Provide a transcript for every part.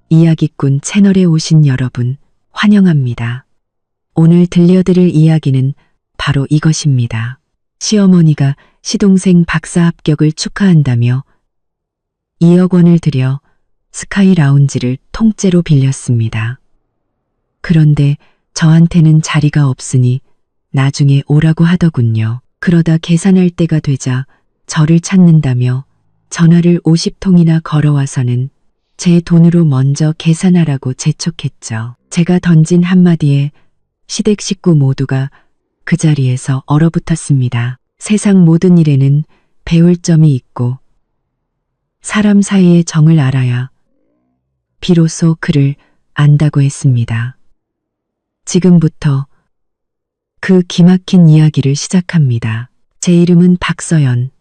이야기꾼 채널에 오신 여러분, 환영합니다. 오늘 들려드릴 이야기는 바로 이것입니다. 시어머니가 시동생 박사 합격을 축하한다며 2억 원을 들여 스카이 라운지를 통째로 빌렸습니다. 그런데 저한테는 자리가 없으니 나중에 오라고 하더군요. 그러다 계산할 때가 되자 저를 찾는다며 전화를 50통이나 걸어와서는 제 돈으로 먼저 계산하라고 재촉했죠. 제가 던진 한마디에 시댁 식구 모두가 그 자리에서 얼어붙었습니다. 세상 모든 일에는 배울 점이 있고 사람 사이의 정을 알아야 비로소 그를 안다고 했습니다. 지금부터 그 기막힌 이야기를 시작합니다. 제 이름은 박서연.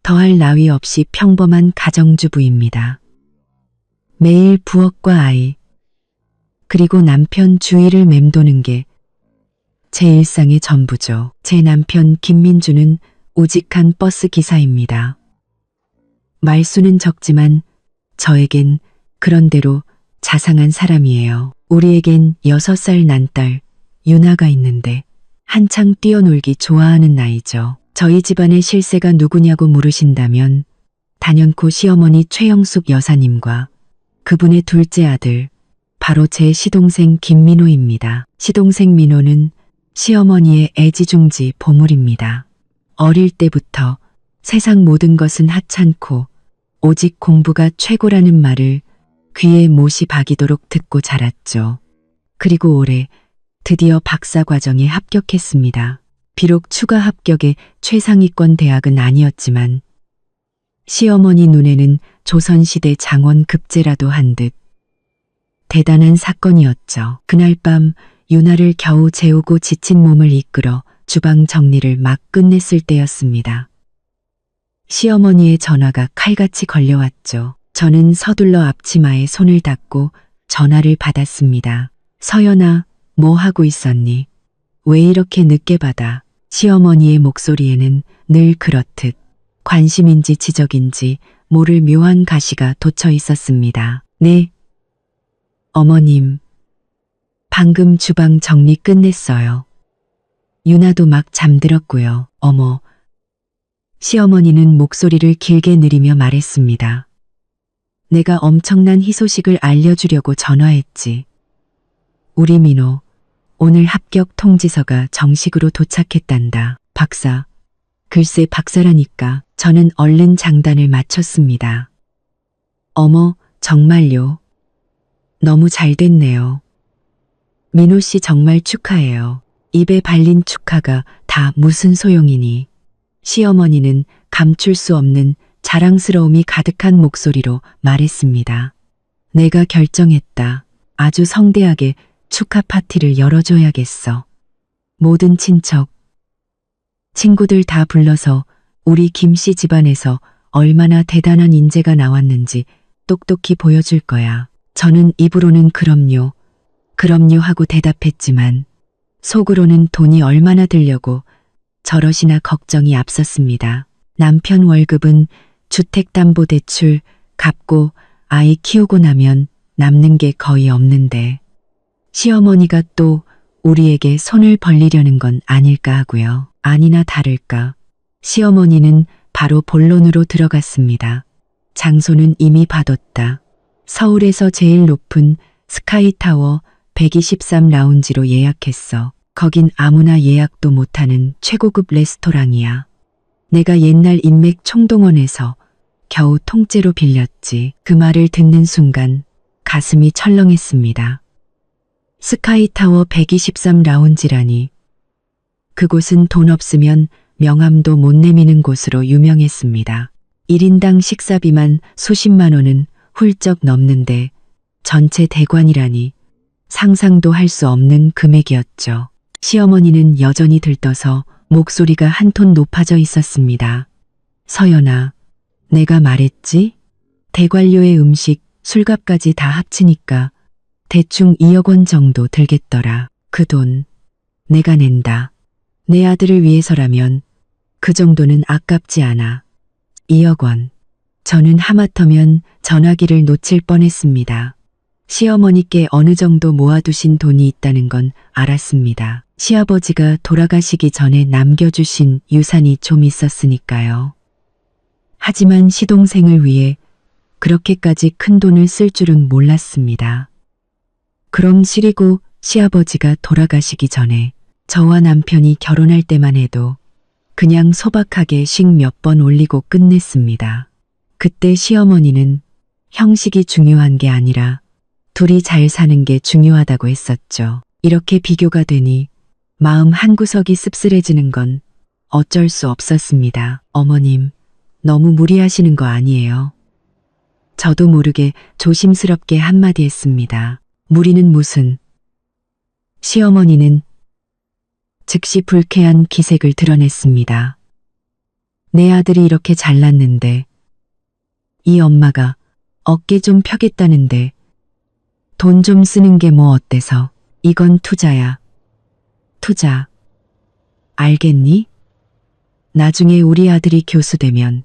더할 나위 없이 평범한 가정주부입니다. 매일 부엌과 아이, 그리고 남편 주위를 맴도는 게 제 일상의 전부죠. 제 남편 김민주는 우직한 버스 기사입니다. 말수는 적지만 저에겐 그런대로 자상한 사람이에요. 우리에겐 6살 난 딸 유나가 있는데 한창 뛰어놀기 좋아하는 나이죠. 저희 집안의 실세가 누구냐고 물으신다면 단연코 시어머니 최영숙 여사님과 그분의 둘째 아들, 바로 제 시동생 김민호입니다. 시동생 민호는 시어머니의 애지중지 보물입니다. 어릴 때부터 세상 모든 것은 하찮고 오직 공부가 최고라는 말을 귀에 못이 박이도록 듣고 자랐죠. 그리고 올해 드디어 박사 과정에 합격했습니다. 비록 추가 합격의 최상위권 대학은 아니었지만 시어머니 눈에는 조선시대 장원 급제라도 한 듯 대단한 사건이었죠. 그날 밤 유나를 겨우 재우고 지친 몸을 이끌어 주방 정리를 막 끝냈을 때였습니다. 시어머니의 전화가 칼같이 걸려왔죠. 저는 서둘러 앞치마에 손을 닦고 전화를 받았습니다. 서연아, 뭐 하고 있었니? 왜 이렇게 늦게 받아? 시어머니의 목소리에는 늘 그렇듯 관심인지 지적인지 모를 묘한 가시가 돋쳐 있었습니다. 네. 어머님, 방금 주방 정리 끝냈어요. 유나도 막 잠들었고요. 어머. 시어머니는 목소리를 길게 내리며 말했습니다. 내가 엄청난 희소식을 알려주려고 전화했지. 우리 민호, 오늘 합격 통지서가 정식으로 도착했단다. 박사. 글쎄 박사라니까. 저는 얼른 장단을 마쳤습니다. 어머, 정말요? 너무 잘 됐네요. 민호 씨 정말 축하해요. 입에 발린 축하가 다 무슨 소용이니. 시어머니는 감출 수 없는 자랑스러움이 가득한 목소리로 말했습니다. 내가 결정했다. 아주 성대하게 축하 파티를 열어줘야겠어. 모든 친척, 친구들 다 불러서 우리 김씨 집안에서 얼마나 대단한 인재가 나왔는지 똑똑히 보여줄 거야. 저는 입으로는 그럼요, 그럼요 하고 대답했지만 속으로는 돈이 얼마나 들려고 저럿이나 걱정이 앞섰습니다. 남편 월급은 주택담보대출 갚고 아이 키우고 나면 남는 게 거의 없는데 시어머니가 또 우리에게 손을 벌리려는 건 아닐까 하고요. 아니나 다를까 시어머니는 바로 본론으로 들어갔습니다. 장소는 이미 봐뒀다. 서울에서 제일 높은 스카이타워 123 라운지로 예약했어. 거긴 아무나 예약도 못하는 최고급 레스토랑이야. 내가 옛날 인맥 총동원해서 겨우 통째로 빌렸지. 그 말을 듣는 순간 가슴이 철렁했습니다. 스카이타워 123 라운지라니. 그곳은 돈 없으면 명함도 못 내미는 곳으로 유명했습니다. 1인당 식사비만 수십만 원은 훌쩍 넘는데 전체 대관이라니 상상도 할 수 없는 금액이었죠. 시어머니는 여전히 들떠서 목소리가 한 톤 높아져 있었습니다. 서연아, 내가 말했지? 대관료의 음식, 술값까지 다 합치니까 대충 2억 원 정도 들겠더라. 그 돈 내가 낸다. 내 아들을 위해서라면 그 정도는 아깝지 않아. 2억 원. 저는 하마터면 전화기를 놓칠 뻔했습니다. 시어머니께 어느 정도 모아두신 돈이 있다는 건 알았습니다. 시아버지가 돌아가시기 전에 남겨주신 유산이 좀 있었으니까요. 하지만 시동생을 위해 그렇게까지 큰 돈을 쓸 줄은 몰랐습니다. 그럼 시리고 시아버지가 돌아가시기 전에 저와 남편이 결혼할 때만 해도 그냥 소박하게 식 몇 번 올리고 끝냈습니다. 그때 시어머니는 형식이 중요한 게 아니라 둘이 잘 사는 게 중요하다고 했었죠. 이렇게 비교가 되니 마음 한구석이 씁쓸해지는 건 어쩔 수 없었습니다. 어머님, 너무 무리하시는 거 아니에요? 저도 모르게 조심스럽게 한마디 했습니다. 무리는 무슨. 시어머니는 즉시 불쾌한 기색을 드러냈습니다. 내 아들이 이렇게 잘났는데 이 엄마가 어깨 좀 펴겠다는데 돈 좀 쓰는 게 뭐 어때서. 이건 투자야. 투자. 알겠니? 나중에 우리 아들이 교수 되면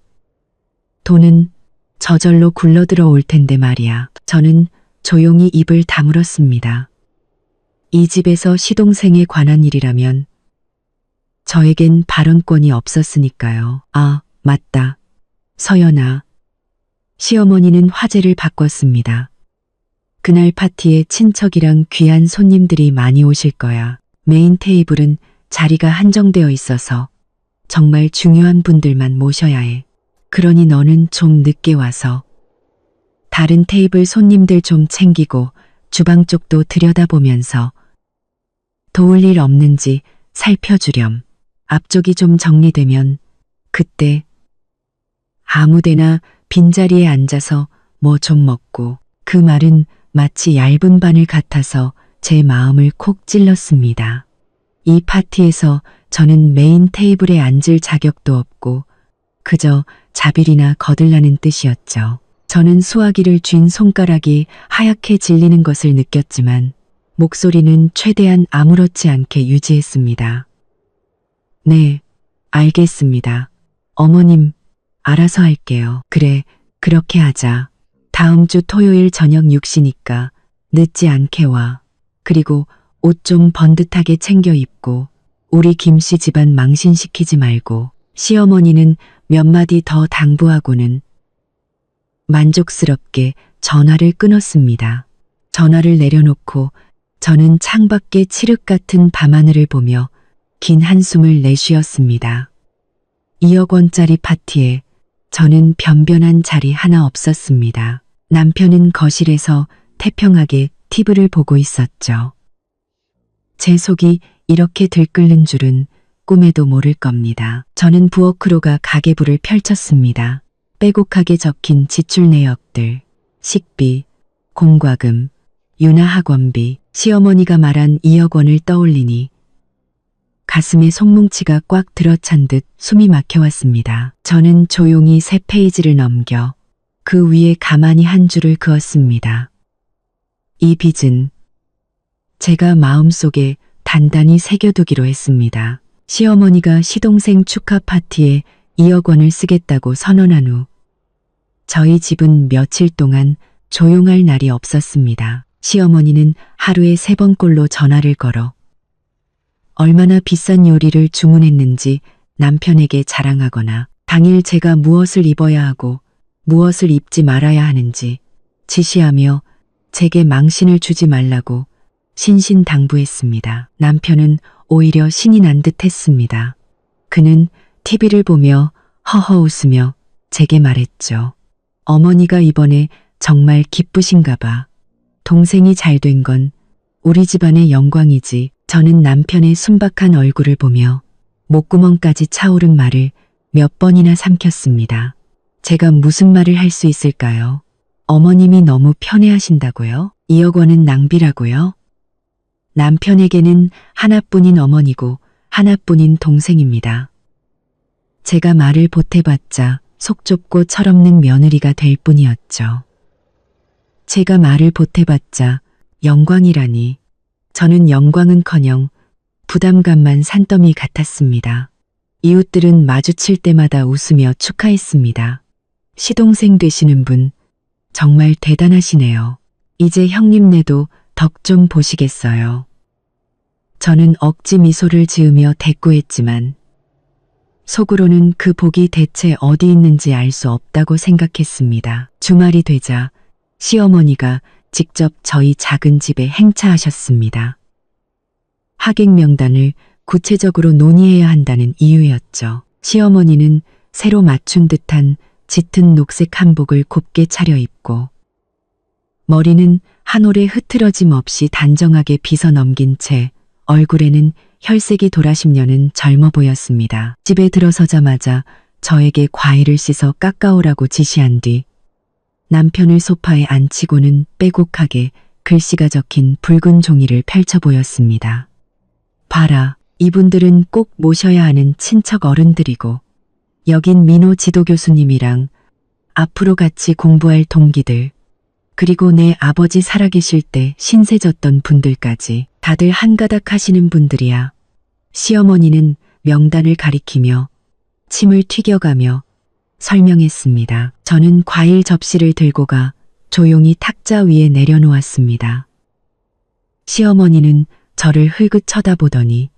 돈은 저절로 굴러들어 올 텐데 말이야. 저는 조용히 입을 다물었습니다. 이 집에서 시동생에 관한 일이라면 저에겐 발언권이 없었으니까요. 아, 맞다. 서연아. 시어머니는 화제를 바꿨습니다. 그날 파티에 친척이랑 귀한 손님들이 많이 오실 거야. 메인 테이블은 자리가 한정되어 있어서 정말 중요한 분들만 모셔야 해. 그러니 너는 좀 늦게 와서 다른 테이블 손님들 좀 챙기고 주방 쪽도 들여다보면서 도울 일 없는지 살펴주렴. 앞쪽이 좀 정리되면 그때 아무데나 빈자리에 앉아서 뭐 좀 먹고. 그 말은 마치 얇은 바늘 같아서 제 마음을 콕 찔렀습니다. 이 파티에서 저는 메인 테이블에 앉을 자격도 없고 그저 자빌이나 거들라는 뜻이었죠. 저는 수화기를 쥔 손가락이 하얗게 질리는 것을 느꼈지만 목소리는 최대한 아무렇지 않게 유지했습니다. 네, 알겠습니다. 어머님, 알아서 할게요. 그래, 그렇게 하자. 다음 주 토요일 저녁 6시니까 늦지 않게 와. 그리고 옷 좀 번듯하게 챙겨 입고 우리 김씨 집안 망신시키지 말고. 시어머니는 몇 마디 더 당부하고는 만족스럽게 전화를 끊었습니다. 전화를 내려놓고 저는 창밖의 칠흑 같은 밤하늘을 보며 긴 한숨을 내쉬었습니다. 2억 원짜리 파티에 저는 변변한 자리 하나 없었습니다. 남편은 거실에서 태평하게 TV를 보고 있었죠. 제 속이 이렇게 들끓는 줄은 꿈에도 모를 겁니다. 저는 부엌으로 가 가계부를 펼쳤습니다. 빼곡하게 적힌 지출 내역들, 식비, 공과금, 윤아학원비, 시어머니가 말한 2억 원을 떠올리니 가슴에 송뭉치가 꽉 들어찬 듯 숨이 막혀왔습니다. 저는 조용히 3페이지를 넘겨 그 위에 가만히 한 줄을 그었습니다. 이 빚은 제가 마음속에 단단히 새겨두기로 했습니다. 시어머니가 시동생 축하 파티에 2억 원을 쓰겠다고 선언한 후 저희 집은 며칠 동안 조용할 날이 없었습니다. 시어머니는 하루에 3번꼴로 전화를 걸어 얼마나 비싼 요리를 주문했는지 남편에게 자랑하거나 당일 제가 무엇을 입어야 하고 무엇을 입지 말아야 하는지 지시하며 제게 망신을 주지 말라고 신신당부했습니다. 남편은 오히려 신이 난 듯 했습니다. 그는 TV를 보며 허허 웃으며 제게 말했죠. 어머니가 이번에 정말 기쁘신가 봐. 동생이 잘 된 건 우리 집안의 영광이지. 저는 남편의 순박한 얼굴을 보며 목구멍까지 차오른 말을 몇 번이나 삼켰습니다. 제가 무슨 말을 할 수 있을까요? 어머님이 너무 편해하신다고요? 2억 원은 낭비라고요? 남편에게는 하나뿐인 어머니고 하나뿐인 동생입니다. 제가 말을 보태봤자 속 좁고 철없는 며느리가 될 뿐이었죠. 제가 말을 보태봤자 영광이라니. 저는 영광은커녕 부담감만 산더미 같았습니다. 이웃들은 마주칠 때마다 웃으며 축하했습니다. 시동생 되시는 분 정말 대단하시네요. 이제 형님네도 덕 좀 보시겠어요. 저는 억지 미소를 지으며 대꾸했지만 속으로는 그 복이 대체 어디 있는지 알 수 없다고 생각했습니다. 주말이 되자 시어머니가 직접 저희 작은 집에 행차하셨습니다. 하객 명단을 구체적으로 논의해야 한다는 이유였죠. 시어머니는 새로 맞춘 듯한 짙은 녹색 한복을 곱게 차려입고 머리는 한 올에 흐트러짐 없이 단정하게 빗어 넘긴 채 얼굴에는 혈색이 돌아심려는 젊어 보였습니다. 집에 들어서자마자 저에게 과일을 씻어 깎아오라고 지시한 뒤 남편을 소파에 앉히고는 빼곡하게 글씨가 적힌 붉은 종이를 펼쳐 보였습니다. 봐라, 이분들은 꼭 모셔야 하는 친척 어른들이고 여긴 민호 지도 교수님이랑 앞으로 같이 공부할 동기들 그리고 내 아버지 살아계실 때 신세 졌던 분들까지 다들 한가닥 하시는 분들이야. 시어머니는 명단을 가리키며 침을 튀겨가며 설명했습니다. 저는 과일 접시를 들고 가 조용히 탁자 위에 내려놓았습니다. 시어머니는 저를 흘긋 쳐다보더니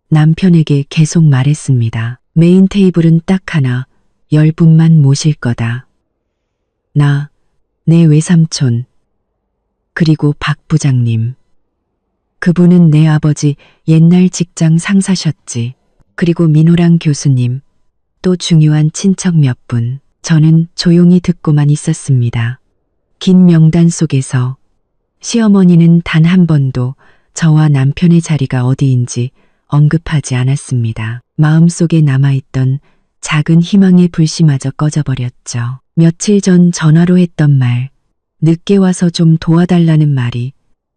남편에게 계속 말했습니다. 메인 테이블은 딱 하나, 10분만 모실 거다. 나, 내 외삼촌, 그리고 박 부장님. 그분은 내 아버지 옛날 직장 상사셨지. 그리고 민호랑 교수님, 또 중요한 친척 몇 분. 저는 조용히 듣고만 있었습니다. 긴 명단 속에서 시어머니는 단 한 번도 저와 남편의 자리가 어디인지 언급하지 않았습니다. 마음속에 남아있던 작은 희망의 불씨마저 꺼져버렸죠. 며칠 전 전화로 했던 말, 늦게 와서 좀 도와달라는 말이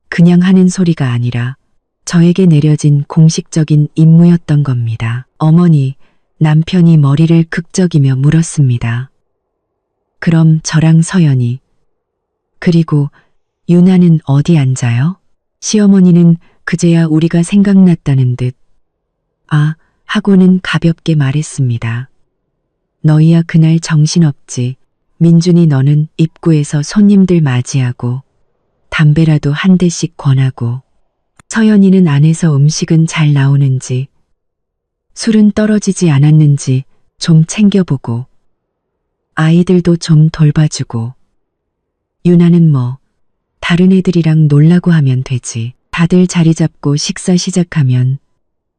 그냥 하는 소리가 아니라 저에게 내려진 공식적인 임무였던 겁니다. 어머니, 남편이 머리를 극적이며 물었습니다. 그럼 저랑 서연이, 그리고 유나는 어디 앉아요? 시어머니는 그제야 우리가 생각났다는 듯, 아, 하고는 가볍게 말했습니다. 너희야 그날 정신없지. 민준이 너는 입구에서 손님들 맞이하고 담배라도 한 대씩 권하고 서연이는 안에서 음식은 잘 나오는지 술은 떨어지지 않았는지 좀 챙겨보고 아이들도 좀 돌봐주고 유나는 뭐 다른 애들이랑 놀라고 하면 되지. 다들 자리 잡고 식사 시작하면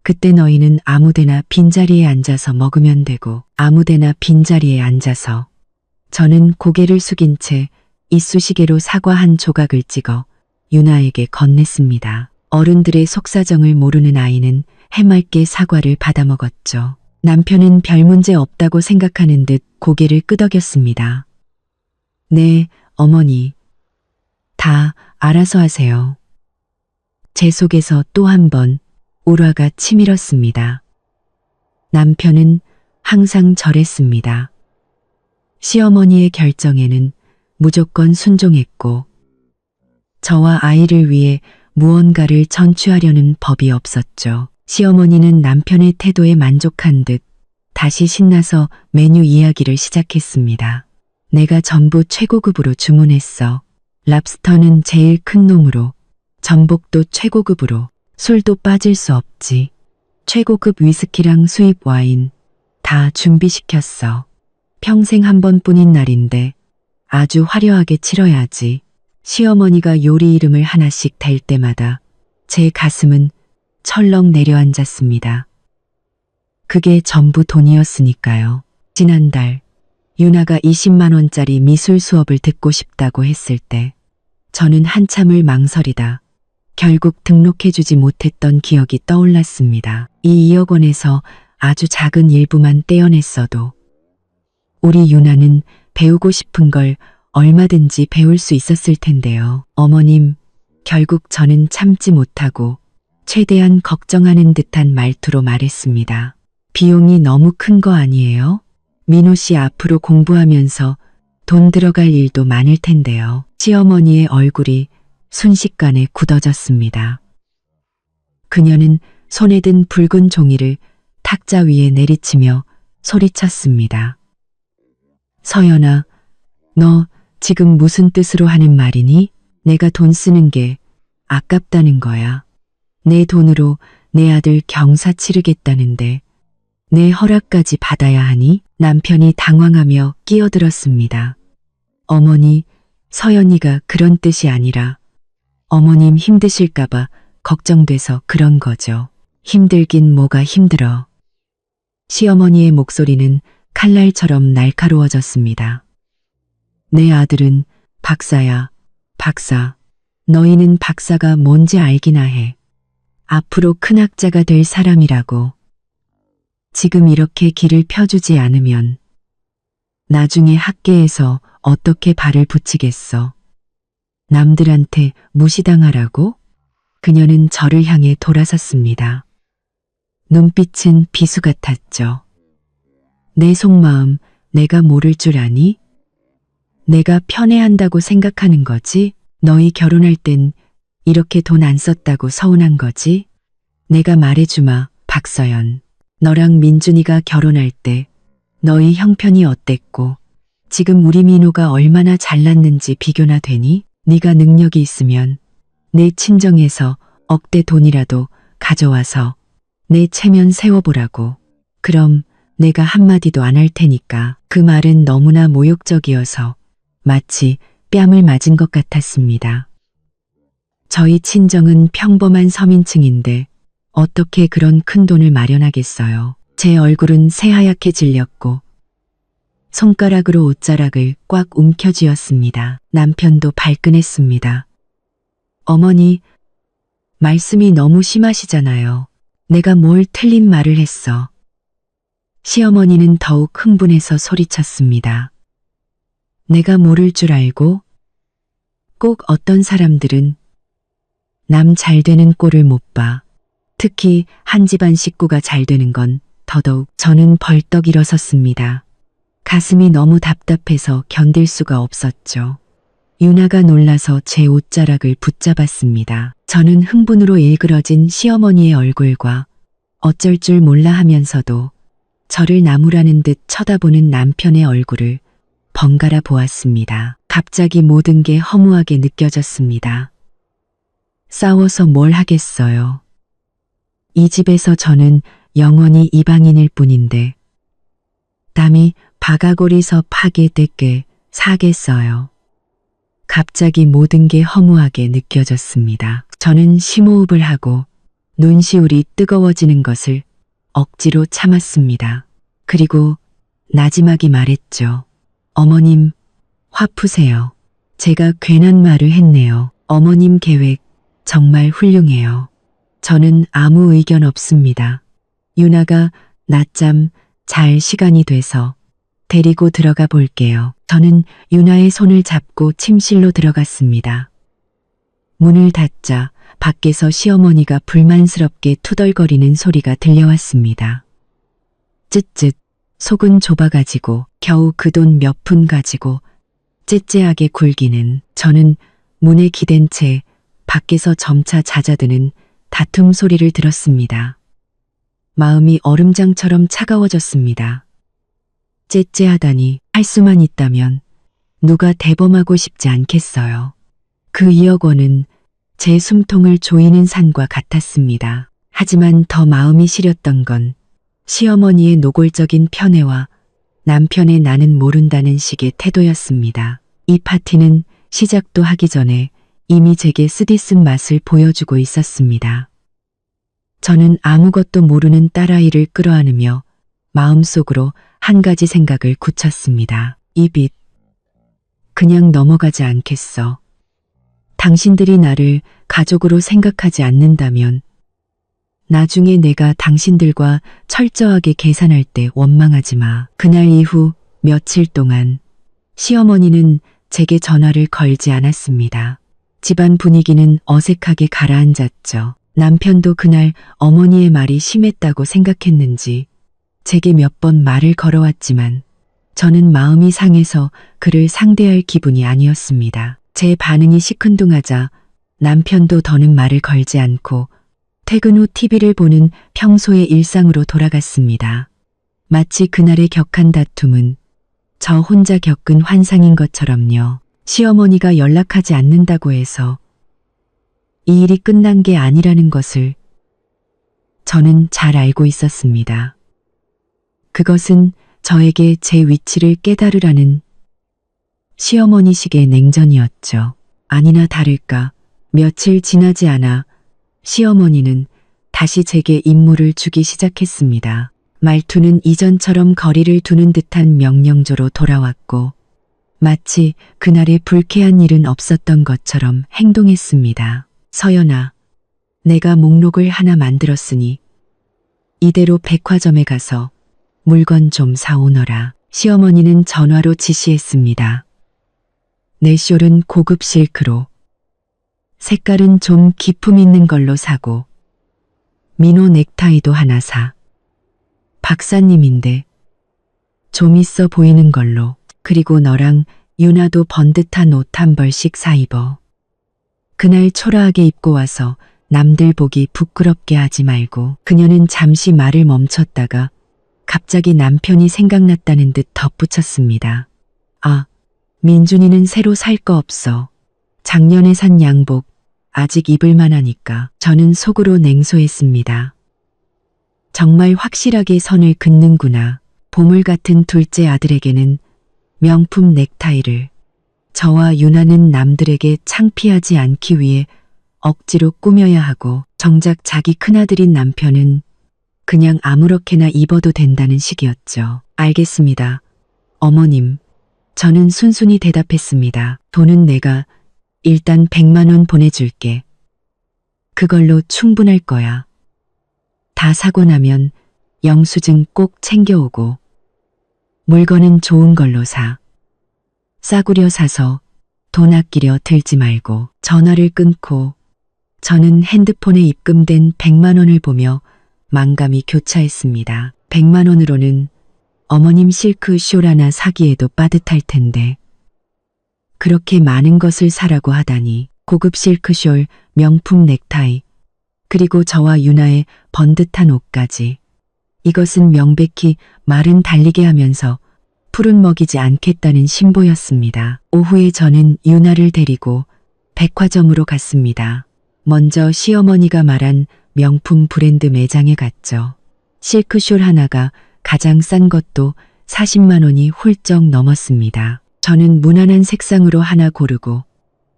그때 너희는 아무데나 빈자리에 앉아서 먹으면 되고 아무데나 빈자리에 앉아서 저는 고개를 숙인 채 이쑤시개로 사과 한 조각을 찍어 유나에게 건넸습니다. 어른들의 속사정을 모르는 아이는 해맑게 사과를 받아먹었죠. 남편은 별 문제 없다고 생각하는 듯 고개를 끄덕였습니다. 네, 어머니. 다 알아서 하세요. 제 속에서 또 한 번 울화가 치밀었습니다. 남편은 항상 저랬습니다. 시어머니의 결정에는 무조건 순종했고 저와 아이를 위해 무언가를 전취하려는 법이 없었죠. 시어머니는 남편의 태도에 만족한 듯 다시 신나서 메뉴 이야기를 시작했습니다. 내가 전부 최고급으로 주문했어. 랍스터는 제일 큰 놈으로, 전복도 최고급으로, 술도 빠질 수 없지. 최고급 위스키랑 수입 와인 다 준비시켰어. 평생 한 번뿐인 날인데 아주 화려하게 치러야지. 시어머니가 요리 이름을 하나씩 댈 때마다 제 가슴은 철렁 내려앉았습니다. 그게 전부 돈이었으니까요. 지난달 유나가 20만 원짜리 미술 수업을 듣고 싶다고 했을 때 저는 한참을 망설이다 결국 등록해주지 못했던 기억이 떠올랐습니다. 이 2억 원에서 아주 작은 일부만 떼어냈어도 우리 유나는 배우고 싶은 걸 얼마든지 배울 수 있었을 텐데요. 어머님, 결국 저는 참지 못하고 최대한 걱정하는 듯한 말투로 말했습니다. 비용이 너무 큰 거 아니에요? 민호 씨 앞으로 공부하면서 돈 들어갈 일도 많을 텐데요. 시어머니의 얼굴이 순식간에 굳어졌습니다. 그녀는 손에 든 붉은 종이를 탁자 위에 내리치며 소리쳤습니다. 서연아, 너 지금 무슨 뜻으로 하는 말이니? 내가 돈 쓰는 게 아깝다는 거야. 내 돈으로 내 아들 경사 치르겠다는데 내 허락까지 받아야 하니? 남편이 당황하며 끼어들었습니다. 어머니, 서연이가 그런 뜻이 아니라 어머님 힘드실까봐 걱정돼서 그런 거죠. 힘들긴 뭐가 힘들어. 시어머니의 목소리는 칼날처럼 날카로워졌습니다. 내 아들은 박사야, 박사. 너희는 박사가 뭔지 알기나 해. 앞으로 큰 학자가 될 사람이라고. 지금 이렇게 길을 펴주지 않으면 나중에 학계에서 어떻게 발을 붙이겠어. 남들한테 무시당하라고? 그녀는 저를 향해 돌아섰습니다. 눈빛은 비수 같았죠. 내 속마음 내가 모를 줄 아니? 내가 편애한다고 생각하는 거지? 너희 결혼할 땐 이렇게 돈 안 썼다고 서운한 거지? 내가 말해주마, 박서연. 너랑 민준이가 결혼할 때 너희 형편이 어땠고 지금 우리 민호가 얼마나 잘났는지 비교나 되니? 네가 능력이 있으면 내 친정에서 억대 돈이라도 가져와서 내 체면 세워보라고. 그럼 내가 한마디도 안 할 테니까. 그 말은 너무나 모욕적이어서 마치 뺨을 맞은 것 같았습니다. 저희 친정은 평범한 서민층인데 어떻게 그런 큰 돈을 마련하겠어요. 제 얼굴은 새하얗게 질렸고 손가락으로 옷자락을 꽉 움켜쥐었습니다. 남편도 발끈했습니다. 어머니, 말씀이 너무 심하시잖아요. 내가 뭘 틀린 말을 했어. 시어머니는 더욱 흥분해서 소리쳤습니다. 내가 모를 줄 알고 꼭 어떤 사람들은 남 잘 되는 꼴을 못 봐. 특히 한 집안 식구가 잘 되는 건 더더욱. 저는 벌떡 일어섰습니다. 가슴이 너무 답답해서 견딜 수가 없었죠. 유나가 놀라서 제 옷자락을 붙잡았습니다. 저는 흥분으로 일그러진 시어머니의 얼굴과 어쩔 줄 몰라 하면서도 저를 나무라는 듯 쳐다보는 남편의 얼굴을 번갈아 보았습니다. 갑자기 모든 게 허무하게 느껴졌습니다. 싸워서 뭘 하겠어요. 이 집에서 저는 영원히 이방인일 뿐인데 남이 바가고리서 파게 되게 사겠어요. 갑자기 모든 게 허무하게 느껴졌습니다. 저는 심호흡을 하고 눈시울이 뜨거워지는 것을 억지로 참았습니다. 그리고 나지막이 말했죠. 어머님, 화 푸세요. 제가 괜한 말을 했네요. 어머님 계획 정말 훌륭해요. 저는 아무 의견 없습니다. 유나가 낮잠 잘 시간이 돼서 데리고 들어가 볼게요. 저는 유나의 손을 잡고 침실로 들어갔습니다. 문을 닫자 밖에서 시어머니가 불만스럽게 투덜거리는 소리가 들려왔습니다. 쯧쯧, 속은 좁아가지고 겨우 그 돈 몇 푼 가지고 째째하게 굴기는. 저는 문에 기댄 채 밖에서 점차 잦아드는 다툼 소리를 들었습니다. 마음이 얼음장처럼 차가워졌습니다. 째째하다니. 할 수만 있다면 누가 대범하고 싶지 않겠어요. 그 2억 원은 제 숨통을 조이는 산과 같았습니다. 하지만 더 마음이 시렸던 건 시어머니의 노골적인 편애와 남편의 나는 모른다는 식의 태도였습니다. 이 파티는 시작도 하기 전에 이미 제게 쓰디쓴 맛을 보여주고 있었습니다. 저는 아무것도 모르는 딸아이를 끌어안으며 마음속으로 한 가지 생각을 굳혔습니다. 이 빚 그냥 넘어가지 않겠어. 당신들이 나를 가족으로 생각하지 않는다면 나중에 내가 당신들과 철저하게 계산할 때 원망하지 마. 그날 이후 며칠 동안 시어머니는 제게 전화를 걸지 않았습니다. 집안 분위기는 어색하게 가라앉았죠. 남편도 그날 어머니의 말이 심했다고 생각했는지 제게 몇 번 말을 걸어왔지만 저는 마음이 상해서 그를 상대할 기분이 아니었습니다. 제 반응이 시큰둥하자 남편도 더는 말을 걸지 않고 퇴근 후 TV를 보는 평소의 일상으로 돌아갔습니다. 마치 그날의 격한 다툼은 저 혼자 겪은 환상인 것처럼요. 시어머니가 연락하지 않는다고 해서 이 일이 끝난 게 아니라는 것을 저는 잘 알고 있었습니다. 그것은 저에게 제 위치를 깨달으라는 시어머니식의 냉전이었죠. 아니나 다를까 며칠 지나지 않아 시어머니는 다시 제게 임무를 주기 시작했습니다. 말투는 이전처럼 거리를 두는 듯한 명령조로 돌아왔고 마치 그날의 불쾌한 일은 없었던 것처럼 행동했습니다. 서연아, 내가 목록을 하나 만들었으니 이대로 백화점에 가서 물건 좀 사오너라. 시어머니는 전화로 지시했습니다. 내 숄은 고급 실크로, 색깔은 좀 기품 있는 걸로 사고 민호 넥타이도 하나 사. 박사님인데 좀 있어 보이는 걸로. 그리고 너랑 유나도 번듯한 옷 한 벌씩 사 입어. 그날 초라하게 입고 와서 남들 보기 부끄럽게 하지 말고. 그녀는 잠시 말을 멈췄다가 갑자기 남편이 생각났다는 듯 덧붙였습니다. 아, 민준이는 새로 살 거 없어. 작년에 산 양복 아직 입을 만하니까. 저는 속으로 냉소했습니다. 정말 확실하게 선을 긋는구나. 보물 같은 둘째 아들에게는 명품 넥타이를, 저와 유나는 남들에게 창피하지 않기 위해 억지로 꾸며야 하고 정작 자기 큰아들인 남편은 그냥 아무렇게나 입어도 된다는 식이었죠. 알겠습니다. 어머님, 저는 순순히 대답했습니다. 돈은 내가 일단 100만 원 보내줄게. 그걸로 충분할 거야. 다 사고 나면 영수증 꼭 챙겨오고 물건은 좋은 걸로 사. 싸구려 사서 돈 아끼려 들지 말고. 전화를 끊고 저는 핸드폰에 입금된 100만 원을 보며 만감이 교차했습니다. 100만 원으로는 어머님 실크 숄 하나 사기에도 빠듯할 텐데 그렇게 많은 것을 사라고 하다니. 고급 실크 숄, 명품 넥타이, 그리고 저와 유나의 번듯한 옷까지. 이것은 명백히 말은 달리게 하면서 풀은 먹이지 않겠다는 신보였습니다. 오후에 저는 유나를 데리고 백화점으로 갔습니다. 먼저 시어머니가 말한 명품 브랜드 매장에 갔죠. 실크숄 하나가 가장 싼 것도 40만 원이 훌쩍 넘었습니다. 저는 무난한 색상으로 하나 고르고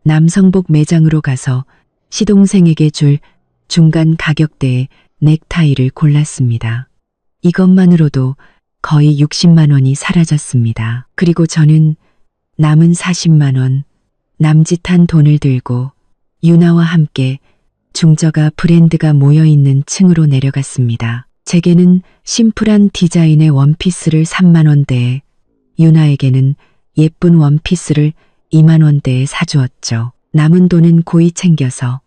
남성복 매장으로 가서 시동생에게 줄 중간 가격대의 넥타이를 골랐습니다. 이것만으로도 거의 60만 원이 사라졌습니다. 그리고 저는 남은 40만 원, 남짓한 돈을 들고 유나와 함께 중저가 브랜드가 모여있는 층으로 내려갔습니다. 제게는 심플한 디자인의 원피스를 3만 원대에, 유나에게는 예쁜 원피스를 2만 원대에 사주었죠. 남은 돈은 고이 챙겨서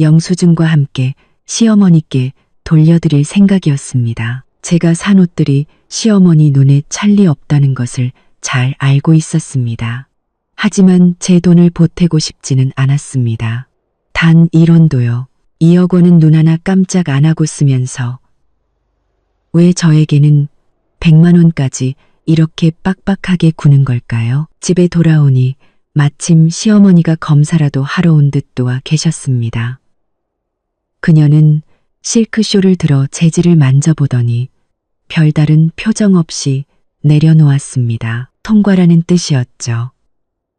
영수증과 함께 시어머니께 돌려드릴 생각이었습니다. 제가 산 옷들이 시어머니 눈에 찰리 없다는 것을 잘 알고 있었습니다. 하지만 제 돈을 보태고 싶지는 않았습니다. 단 1원도요. 2억 원은 눈 하나 깜짝 안 하고 쓰면서 왜 저에게는 100만 원까지 이렇게 빡빡하게 구는 걸까요? 집에 돌아오니 마침 시어머니가 검사라도 하러 온 듯 또한 계셨습니다. 그녀는 실크숄을 들어 재질을 만져보더니 별다른 표정 없이 내려놓았습니다. 통과라는 뜻이었죠.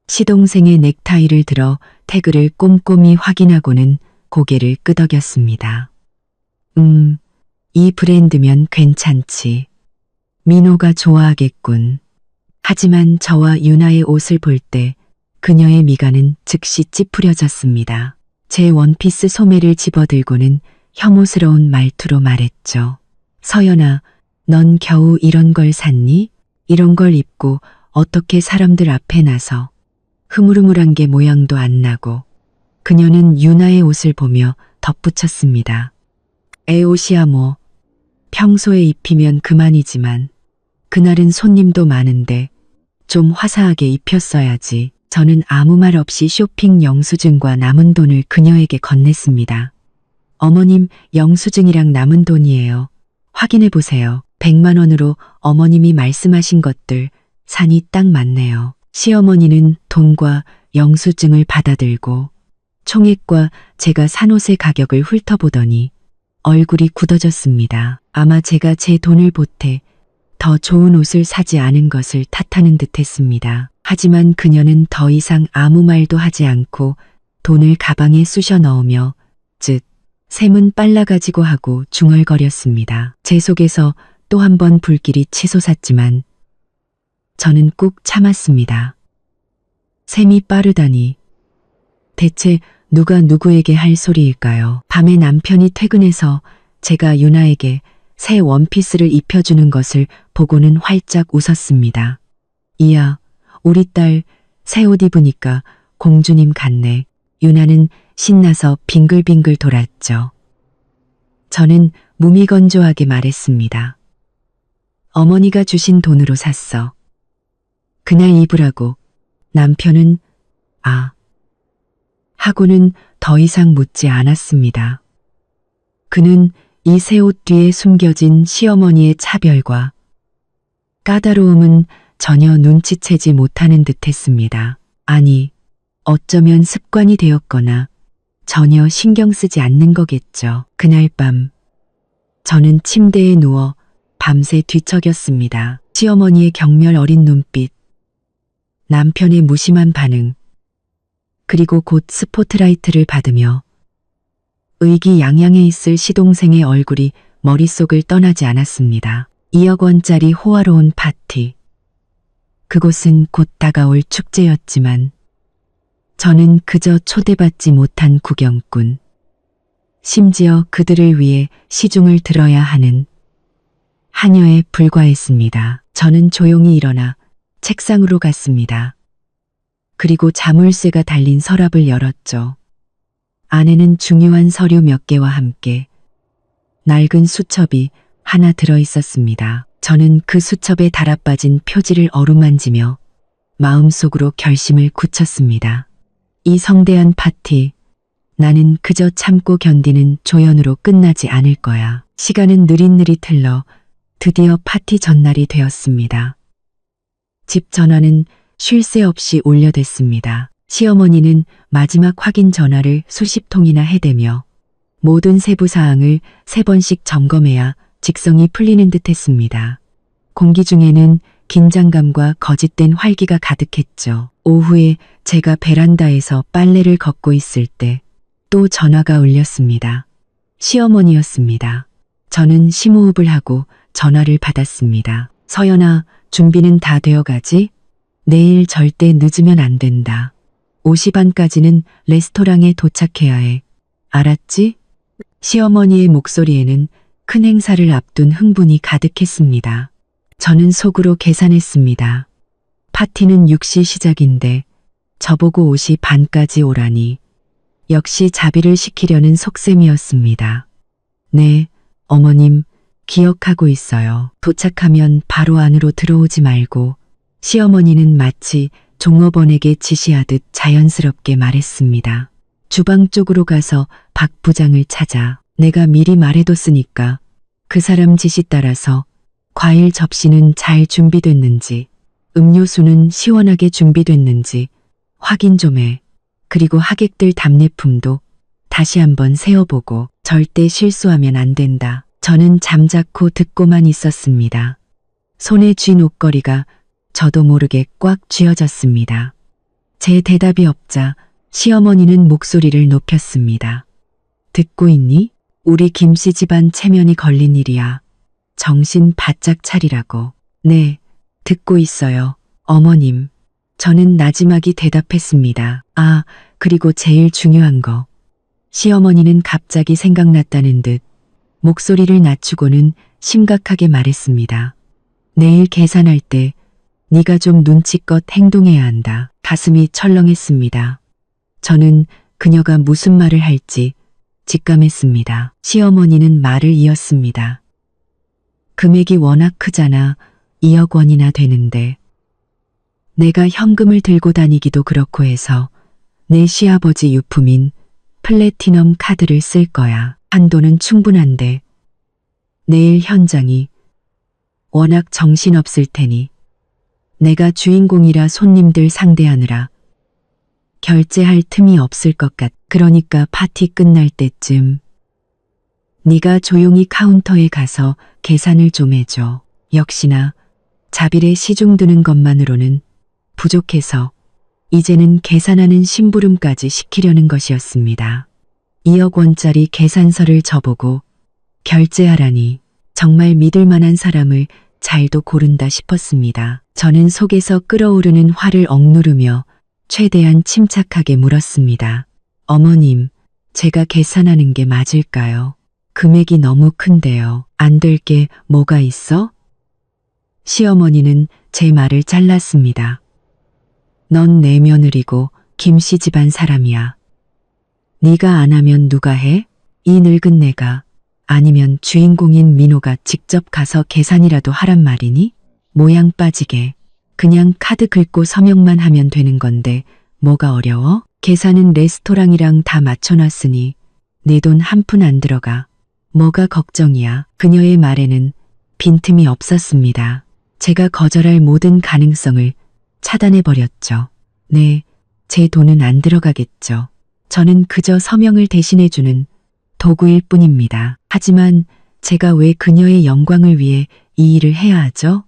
시동생의 넥타이를 들어 태그를 꼼꼼히 확인하고는 고개를 끄덕였습니다. 이 브랜드면 괜찮지. 민호가 좋아하겠군. 하지만 저와 유나의 옷을 볼 때 그녀의 미간은 즉시 찌푸려졌습니다. 제 원피스 소매를 집어들고는 혐오스러운 말투로 말했죠. 서연아, 넌 겨우 이런 걸 샀니? 이런 걸 입고 어떻게 사람들 앞에 나서. 흐물흐물한 게 모양도 안 나고. 그녀는 유나의 옷을 보며 덧붙였습니다. 애 옷이야 뭐. 평소에 입히면 그만이지만 그날은 손님도 많은데 좀 화사하게 입혔어야지. 저는 아무 말 없이 쇼핑 영수증과 남은 돈을 그녀에게 건넸습니다. 어머님, 영수증이랑 남은 돈이에요. 확인해 보세요. 100만 원으로 어머님이 말씀하신 것들 산이 딱 맞네요. 시어머니는 돈과 영수증을 받아들고 총액과 제가 산 옷의 가격을 훑어보더니 얼굴이 굳어졌습니다. 아마 제가 제 돈을 보태 더 좋은 옷을 사지 않은 것을 탓하는 듯 했습니다. 하지만 그녀는 더 이상 아무 말도 하지 않고 돈을 가방에 쑤셔 넣으며 샘은 빨라가지고 하고 중얼거렸습니다. 제 속에서 또 한 번 불길이 치솟았지만 저는 꾹 참았습니다. 샘이 빠르다니 대체 누가 누구에게 할 소리일까요? 밤에 남편이 퇴근해서 제가 유나에게 새 원피스를 입혀주는 것을 보고는 활짝 웃었습니다. 이야, 우리 딸 새 옷 입으니까 공주님 같네. 유나는 신나서 빙글빙글 돌았죠. 저는 무미건조하게 말했습니다. 어머니가 주신 돈으로 샀어. 그날 입으라고. 남편은 하고는 더 이상 묻지 않았습니다. 그는 이 새 옷 뒤에 숨겨진 시어머니의 차별과 까다로움은 전혀 눈치채지 못하는 듯했습니다. 아니, 어쩌면 습관이 되었거나 전혀 신경 쓰지 않는 거겠죠. 그날 밤 저는 침대에 누워 밤새 뒤척였습니다. 시어머니의 경멸 어린 눈빛, 남편의 무심한 반응, 그리고 곧 스포트라이트를 받으며 의기양양해 있을 시동생의 얼굴이 머릿속을 떠나지 않았습니다. 2억 원짜리 호화로운 파티. 그곳은 곧 다가올 축제였지만 저는 그저 초대받지 못한 구경꾼. 심지어 그들을 위해 시중을 들어야 하는 하녀에 불과했습니다. 저는 조용히 일어나 책상으로 갔습니다. 그리고 자물쇠가 달린 서랍을 열었죠. 안에는 중요한 서류 몇 개와 함께 낡은 수첩이 하나 들어 있었습니다. 저는 그 수첩에 달아빠진 표지를 어루만지며 마음속으로 결심을 굳혔습니다. 이 성대한 파티, 나는 그저 참고 견디는 조연으로 끝나지 않을 거야. 시간은 느릿느릿 흘러 드디어 파티 전날이 되었습니다. 집 전화는 쉴 새 없이 울려댔습니다. 시어머니는 마지막 확인 전화를 수십 통이나 해대며 모든 세부 사항을 3번씩 점검해야 직성이 풀리는 듯 했습니다. 공기 중에는 긴장감과 거짓된 활기가 가득했죠. 오후에 제가 베란다에서 빨래를 걷고 있을 때 또 전화가 울렸습니다. 시어머니였습니다. 저는 심호흡을 하고 전화를 받았습니다. 서연아, 준비는 다 되어가지? 내일 절대 늦으면 안 된다. 5시 반까지는 레스토랑에 도착해야 해. 알았지? 시어머니의 목소리에는 큰 행사를 앞둔 흥분이 가득했습니다. 저는 속으로 계산했습니다. 파티는 6시 시작인데 저보고 5시 반까지 오라니. 역시 자비를 시키려는 속셈이었습니다. 네, 어머님, 기억하고 있어요. 도착하면 바로 안으로 들어오지 말고. 시어머니는 마치 종업원에게 지시하듯 자연스럽게 말했습니다. 주방 쪽으로 가서 박 부장을 찾아. 내가 미리 말해뒀으니까 그 사람 지시 따라서 과일 접시는 잘 준비됐는지, 음료수는 시원하게 준비됐는지 확인 좀 해. 그리고 하객들 답례품도 다시 한번 세어보고. 절대 실수하면 안 된다. 저는 잠자코 듣고만 있었습니다. 손에 쥔 옷걸이가 저도 모르게 꽉 쥐어졌습니다. 제 대답이 없자 시어머니는 목소리를 높였습니다. 듣고 있니? 우리 김씨 집안 체면이 걸린 일이야. 정신 바짝 차리라고. 네, 듣고 있어요, 어머님. 저는 나지막이 대답했습니다. 그리고 제일 중요한 거. 시어머니는 갑자기 생각났다는 듯 목소리를 낮추고는 심각하게 말했습니다. 내일 계산할 때 네가 좀 눈치껏 행동해야 한다. 가슴이 철렁했습니다. 저는 그녀가 무슨 말을 할지 직감했습니다. 시어머니는 말을 이었습니다. 금액이 워낙 크잖아. 2억 원이나 되는데. 내가 현금을 들고 다니기도 그렇고 해서 내 시아버지 유품인 플래티넘 카드를 쓸 거야. 한도는 충분한데 내일 현장이 워낙 정신없을 테니 내가 주인공이라 손님들 상대하느라 결제할 틈이 없을 것 같. 그러니까 파티 끝날 때쯤 네가 조용히 카운터에 가서 계산을 좀 해줘. 역시나 자빌에 시중 드는 것만으로는 부족해서 이제는 계산하는 심부름까지 시키려는 것이었습니다. 2억 원짜리 계산서를 저보고 결제하라니 정말 믿을 만한 사람을 잘도 고른다 싶었습니다. 저는 속에서 끓어오르는 화를 억누르며 최대한 침착하게 물었습니다. 어머님, 제가 계산하는 게 맞을까요? 금액이 너무 큰데요. 안 될 게 뭐가 있어? 시어머니는 제 말을 잘랐습니다. 넌 내 며느리고 김씨 집안 사람이야. 네가 안 하면 누가 해? 이 늙은 내가 아니면 주인공인 민호가 직접 가서 계산이라도 하란 말이니? 모양 빠지게 그냥 카드 긁고 서명만 하면 되는 건데 뭐가 어려워? 계산은 레스토랑이랑 다 맞춰놨으니 내 돈 한 푼 안 들어가. 뭐가 걱정이야. 그녀의 말에는 빈틈이 없었습니다. 제가 거절할 모든 가능성을 차단해버렸죠. 네, 제 돈은 안 들어가겠죠. 저는 그저 서명을 대신해주는 도구일 뿐입니다. 하지만 제가 왜 그녀의 영광을 위해 이 일을 해야 하죠?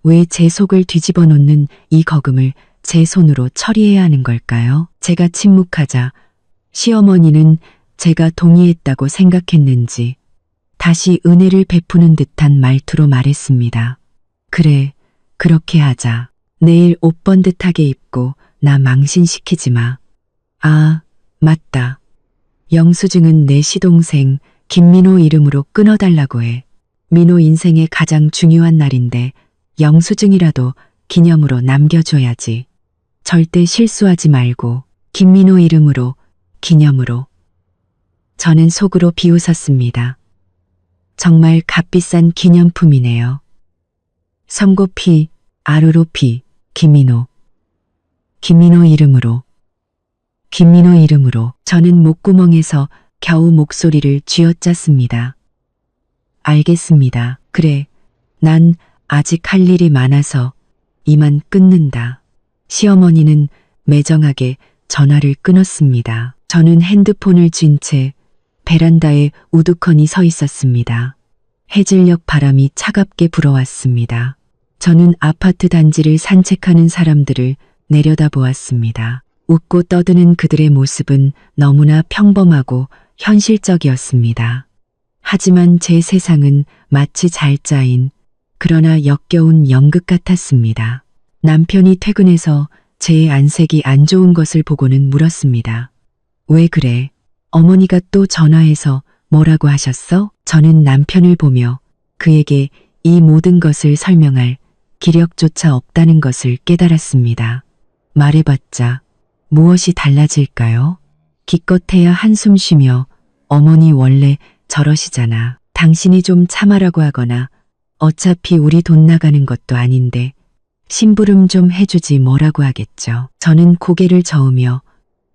왜 제 속을 뒤집어 놓는 이 거금을 제 손으로 처리해야 하는 걸까요? 제가 침묵하자 시어머니는 제가 동의했다고 생각했는지 다시 은혜를 베푸는 듯한 말투로 말했습니다. 그래, 그렇게 하자. 내일 옷 번듯하게 입고 나 망신시키지 마. 아, 맞다. 영수증은 내 시동생 김민호 이름으로 끊어달라고 해. 민호 인생의 가장 중요한 날인데 영수증이라도 기념으로 남겨줘야지. 절대 실수하지 말고 김민호 이름으로 기념으로. 저는 속으로 비웃었습니다. 정말 값비싼 기념품이네요. 성고피, 아루로피, 김민호. 김민호 이름으로. 김민호 이름으로. 저는 목구멍에서 겨우 목소리를 쥐어짰습니다. 알겠습니다. 그래, 난 아직 할 일이 많아서 이만 끊는다. 시어머니는 매정하게 전화를 끊었습니다. 저는 핸드폰을 쥔 채 베란다에 우두커니 서 있었습니다. 해질녘 바람이 차갑게 불어왔습니다. 저는 아파트 단지를 산책하는 사람들을 내려다보았습니다. 웃고 떠드는 그들의 모습은 너무나 평범하고 현실적이었습니다. 하지만 제 세상은 마치 잘 짜인 그러나 역겨운 연극 같았습니다. 남편이 퇴근해서 제 안색이 안 좋은 것을 보고는 물었습니다. 왜 그래? 어머니가 또 전화해서 뭐라고 하셨어? 저는 남편을 보며 그에게 이 모든 것을 설명할 기력조차 없다는 것을 깨달았습니다. 말해봤자 무엇이 달라질까요? 기껏해야 한숨 쉬며 어머니 원래 저러시잖아. 당신이 좀 참아라고 하거나 어차피 우리 돈 나가는 것도 아닌데 심부름 좀 해주지 뭐라고 하겠죠. 저는 고개를 저으며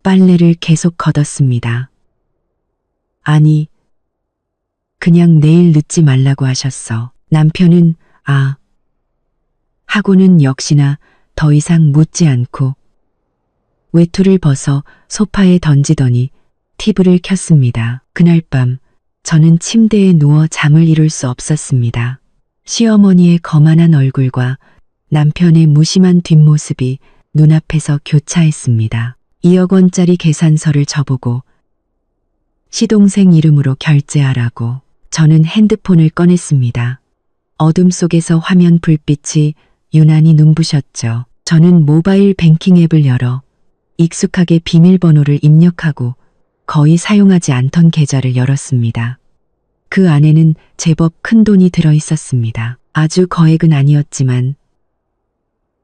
빨래를 계속 걷었습니다. 아니, 그냥 내일 늦지 말라고 하셨어. 남편은 아 하고는 역시나 더 이상 묻지 않고 외투를 벗어 소파에 던지더니 TV를 켰습니다. 그날 밤 저는 침대에 누워 잠을 이룰 수 없었습니다. 시어머니의 거만한 얼굴과 남편의 무심한 뒷모습이 눈앞에서 교차했습니다. 2억 원짜리 계산서를 저보고 시동생 이름으로 결제하라고. 저는 핸드폰을 꺼냈습니다. 어둠 속에서 화면 불빛이 유난히 눈부셨죠. 저는 모바일 뱅킹 앱을 열어 익숙하게 비밀번호를 입력하고 거의 사용하지 않던 계좌를 열었습니다. 그 안에는 제법 큰 돈이 들어 있었습니다. 아주 거액은 아니었지만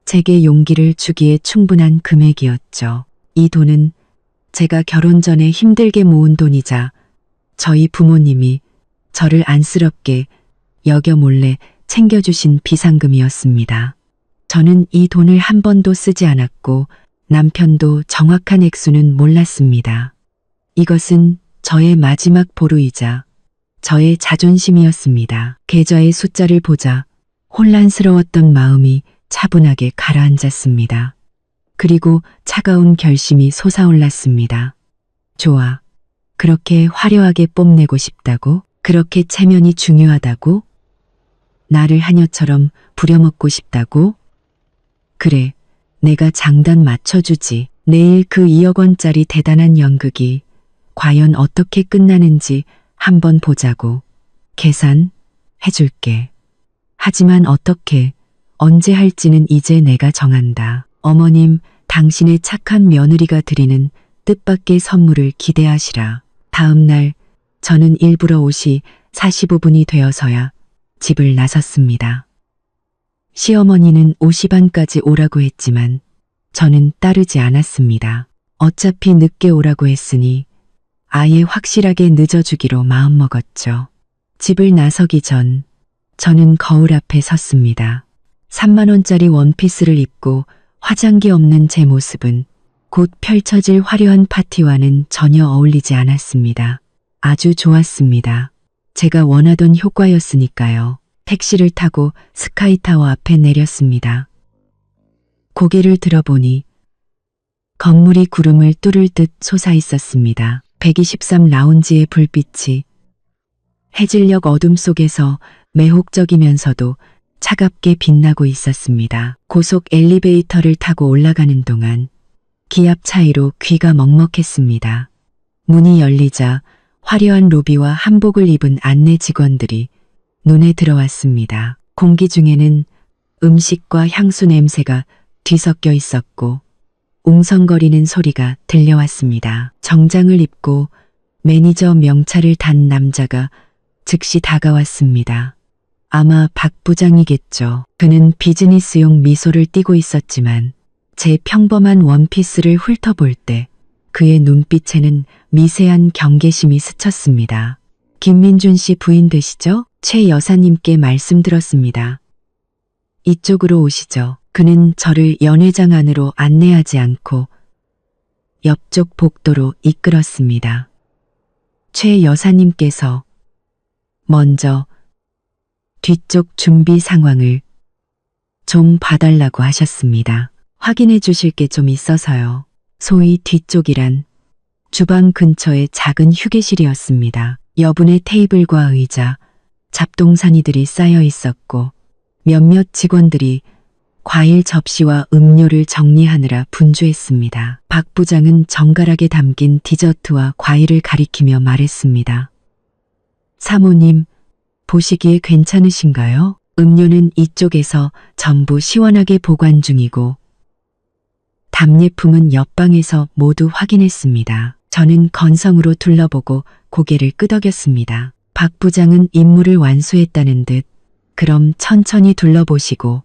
제게 용기를 주기에 충분한 금액이었죠. 이 돈은 제가 결혼 전에 힘들게 모은 돈이자 저희 부모님이 저를 안쓰럽게 여겨 몰래 챙겨주신 비상금이었습니다. 저는 이 돈을 한 번도 쓰지 않았고 남편도 정확한 액수는 몰랐습니다. 이것은 저의 마지막 보루이자 저의 자존심이었습니다. 계좌의 숫자를 보자 혼란스러웠던 마음이 차분하게 가라앉았습니다. 그리고 차가운 결심이 솟아올랐습니다. 좋아. 그렇게 화려하게 뽐내고 싶다고? 그렇게 체면이 중요하다고? 나를 하녀처럼 부려먹고 싶다고? 그래, 내가 장단 맞춰주지. 내일 그 2억 원짜리 대단한 연극이 과연 어떻게 끝나는지 한번 보자고. 계산 해줄게. 하지만 어떻게, 언제 할지는 이제 내가 정한다. 어머님, 당신의 착한 며느리가 드리는 뜻밖의 선물을 기대하시라. 다음 날 저는 일부러 옷이 45분이 되어서야 집을 나섰습니다. 시어머니는 5시 반까지 오라고 했지만 저는 따르지 않았습니다. 어차피 늦게 오라고 했으니 아예 확실하게 늦어주기로 마음먹었죠. 집을 나서기 전 저는 거울 앞에 섰습니다. 3만 원짜리 원피스를 입고 화장기 없는 제 모습은 곧 펼쳐질 화려한 파티와는 전혀 어울리지 않았습니다. 아주 좋았습니다. 제가 원하던 효과였으니까요. 택시를 타고 스카이타워 앞에 내렸습니다. 고개를 들어보니 건물이 구름을 뚫을 듯 솟아 있었습니다. 123 라운지의 불빛이 해질녘 어둠 속에서 매혹적이면서도 차갑게 빛나고 있었습니다. 고속 엘리베이터를 타고 올라가는 동안 기압 차이로 귀가 먹먹했습니다. 문이 열리자 화려한 로비와 한복을 입은 안내 직원들이 눈에 들어왔습니다. 공기 중에는 음식과 향수 냄새가 뒤섞여 있었고 웅성거리는 소리가 들려왔습니다. 정장을 입고 매니저 명찰을 단 남자가 즉시 다가왔습니다. 아마 박 부장이겠죠. 그는 비즈니스용 미소를 띠고 있었지만 제 평범한 원피스를 훑어볼 때 그의 눈빛에는 미세한 경계심이 스쳤습니다. 김민준 씨 부인 되시죠? 최 여사님께 말씀드렸습니다. 이쪽으로 오시죠. 그는 저를 연회장 안으로 안내하지 않고 옆쪽 복도로 이끌었습니다. 최 여사님께서 먼저 뒤쪽 준비 상황을 좀 봐달라고 하셨습니다. 확인해 주실 게 좀 있어서요. 소위 뒤쪽이란 주방 근처의 작은 휴게실이었습니다. 여분의 테이블과 의자, 잡동사니들이 쌓여 있었고 몇몇 직원들이 과일 접시와 음료를 정리하느라 분주했습니다. 박 부장은 정갈하게 담긴 디저트와 과일을 가리키며 말했습니다. 사모님, 보시기에 괜찮으신가요? 음료는 이쪽에서 전부 시원하게 보관 중이고 답례품은 옆방에서 모두 확인했습니다. 저는 건성으로 둘러보고 고개를 끄덕였습니다. 박 부장은 임무를 완수했다는 듯 그럼 천천히 둘러보시고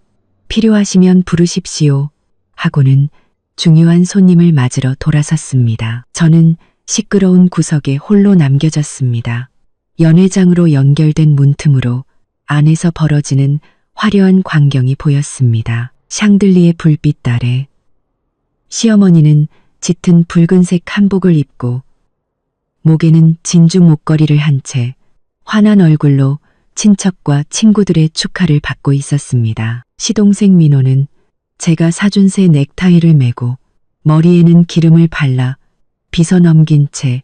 필요하시면 부르십시오 하고는 중요한 손님을 맞으러 돌아섰습니다. 저는 시끄러운 구석에 홀로 남겨졌습니다. 연회장으로 연결된 문틈으로 안에서 벌어지는 화려한 광경이 보였습니다. 샹들리에 불빛 아래 시어머니는 짙은 붉은색 한복을 입고 목에는 진주 목걸이를 한 채 환한 얼굴로 친척과 친구들의 축하를 받고 있었습니다. 시동생 민호는 제가 사준 새 넥타이를 메고 머리에는 기름을 발라 빗어 넘긴 채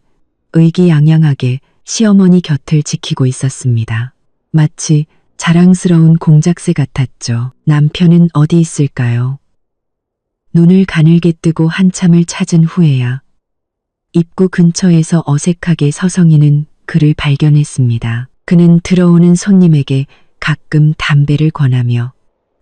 의기양양하게 시어머니 곁을 지키고 있었습니다. 마치 자랑스러운 공작새 같았죠. 남편은 어디 있을까요? 눈을 가늘게 뜨고 한참을 찾은 후에야 입구 근처에서 어색하게 서성이는 그를 발견했습니다. 그는 들어오는 손님에게 가끔 담배를 권하며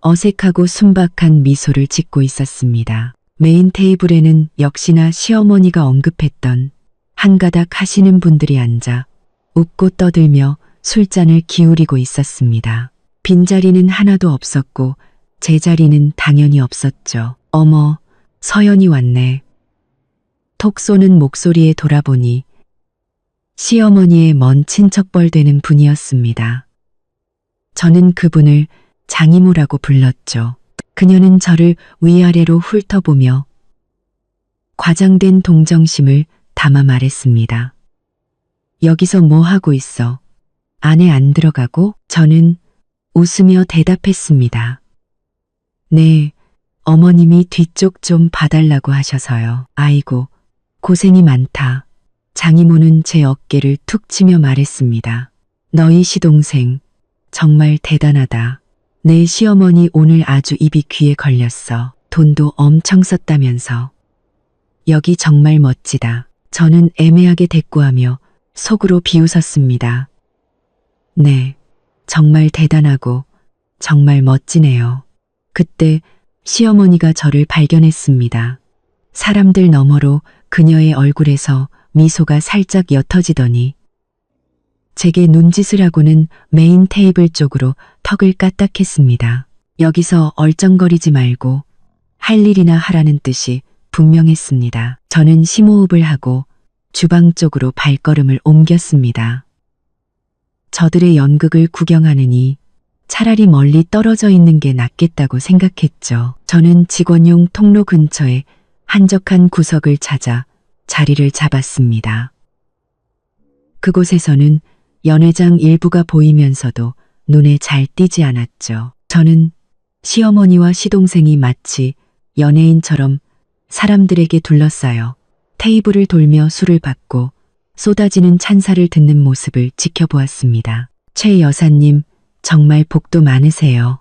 어색하고 순박한 미소를 짓고 있었습니다. 메인 테이블에는 역시나 시어머니가 언급했던 한 가닥 하시는 분들이 앉아 웃고 떠들며 술잔을 기울이고 있었습니다. 빈자리는 하나도 없었고 제 자리는 당연히 없었죠. 어머, 서연이 왔네. 톡 쏘는 목소리에 돌아보니 시어머니의 먼 친척뻘 되는 분이었습니다. 저는 그분을 장이모라고 불렀죠. 그녀는 저를 위아래로 훑어보며 과장된 동정심을 담아 말했습니다. 여기서 뭐 하고 있어? 안에 안 들어가고? 저는 웃으며 대답했습니다. 네, 어머님이 뒤쪽 좀 봐달라고 하셔서요. 아이고, 고생이 많다. 장이모는 제 어깨를 툭 치며 말했습니다. 너희 시동생, 정말 대단하다. 내 시어머니 오늘 아주 입이 귀에 걸렸어. 돈도 엄청 썼다면서. 여기 정말 멋지다. 저는 애매하게 대꾸하며 속으로 비웃었습니다. 네, 정말 대단하고 정말 멋지네요. 그때 시어머니가 저를 발견했습니다. 사람들 너머로 그녀의 얼굴에서 미소가 살짝 옅어지더니 제게 눈짓을 하고는 메인 테이블 쪽으로 턱을 까딱했습니다. 여기서 얼쩡거리지 말고 할 일이나 하라는 뜻이 분명했습니다. 저는 심호흡을 하고 주방 쪽으로 발걸음을 옮겼습니다. 저들의 연극을 구경하느니 차라리 멀리 떨어져 있는 게 낫겠다고 생각했죠. 저는 직원용 통로 근처에 한적한 구석을 찾아 자리를 잡았습니다. 그곳에서는 연회장 일부가 보이면서도 눈에 잘 띄지 않았죠. 저는 시어머니와 시동생이 마치 연예인처럼 사람들에게 둘러싸여 테이블을 돌며 술을 받고 쏟아지는 찬사를 듣는 모습을 지켜보았습니다. 최 여사님, 정말 복도 많으세요.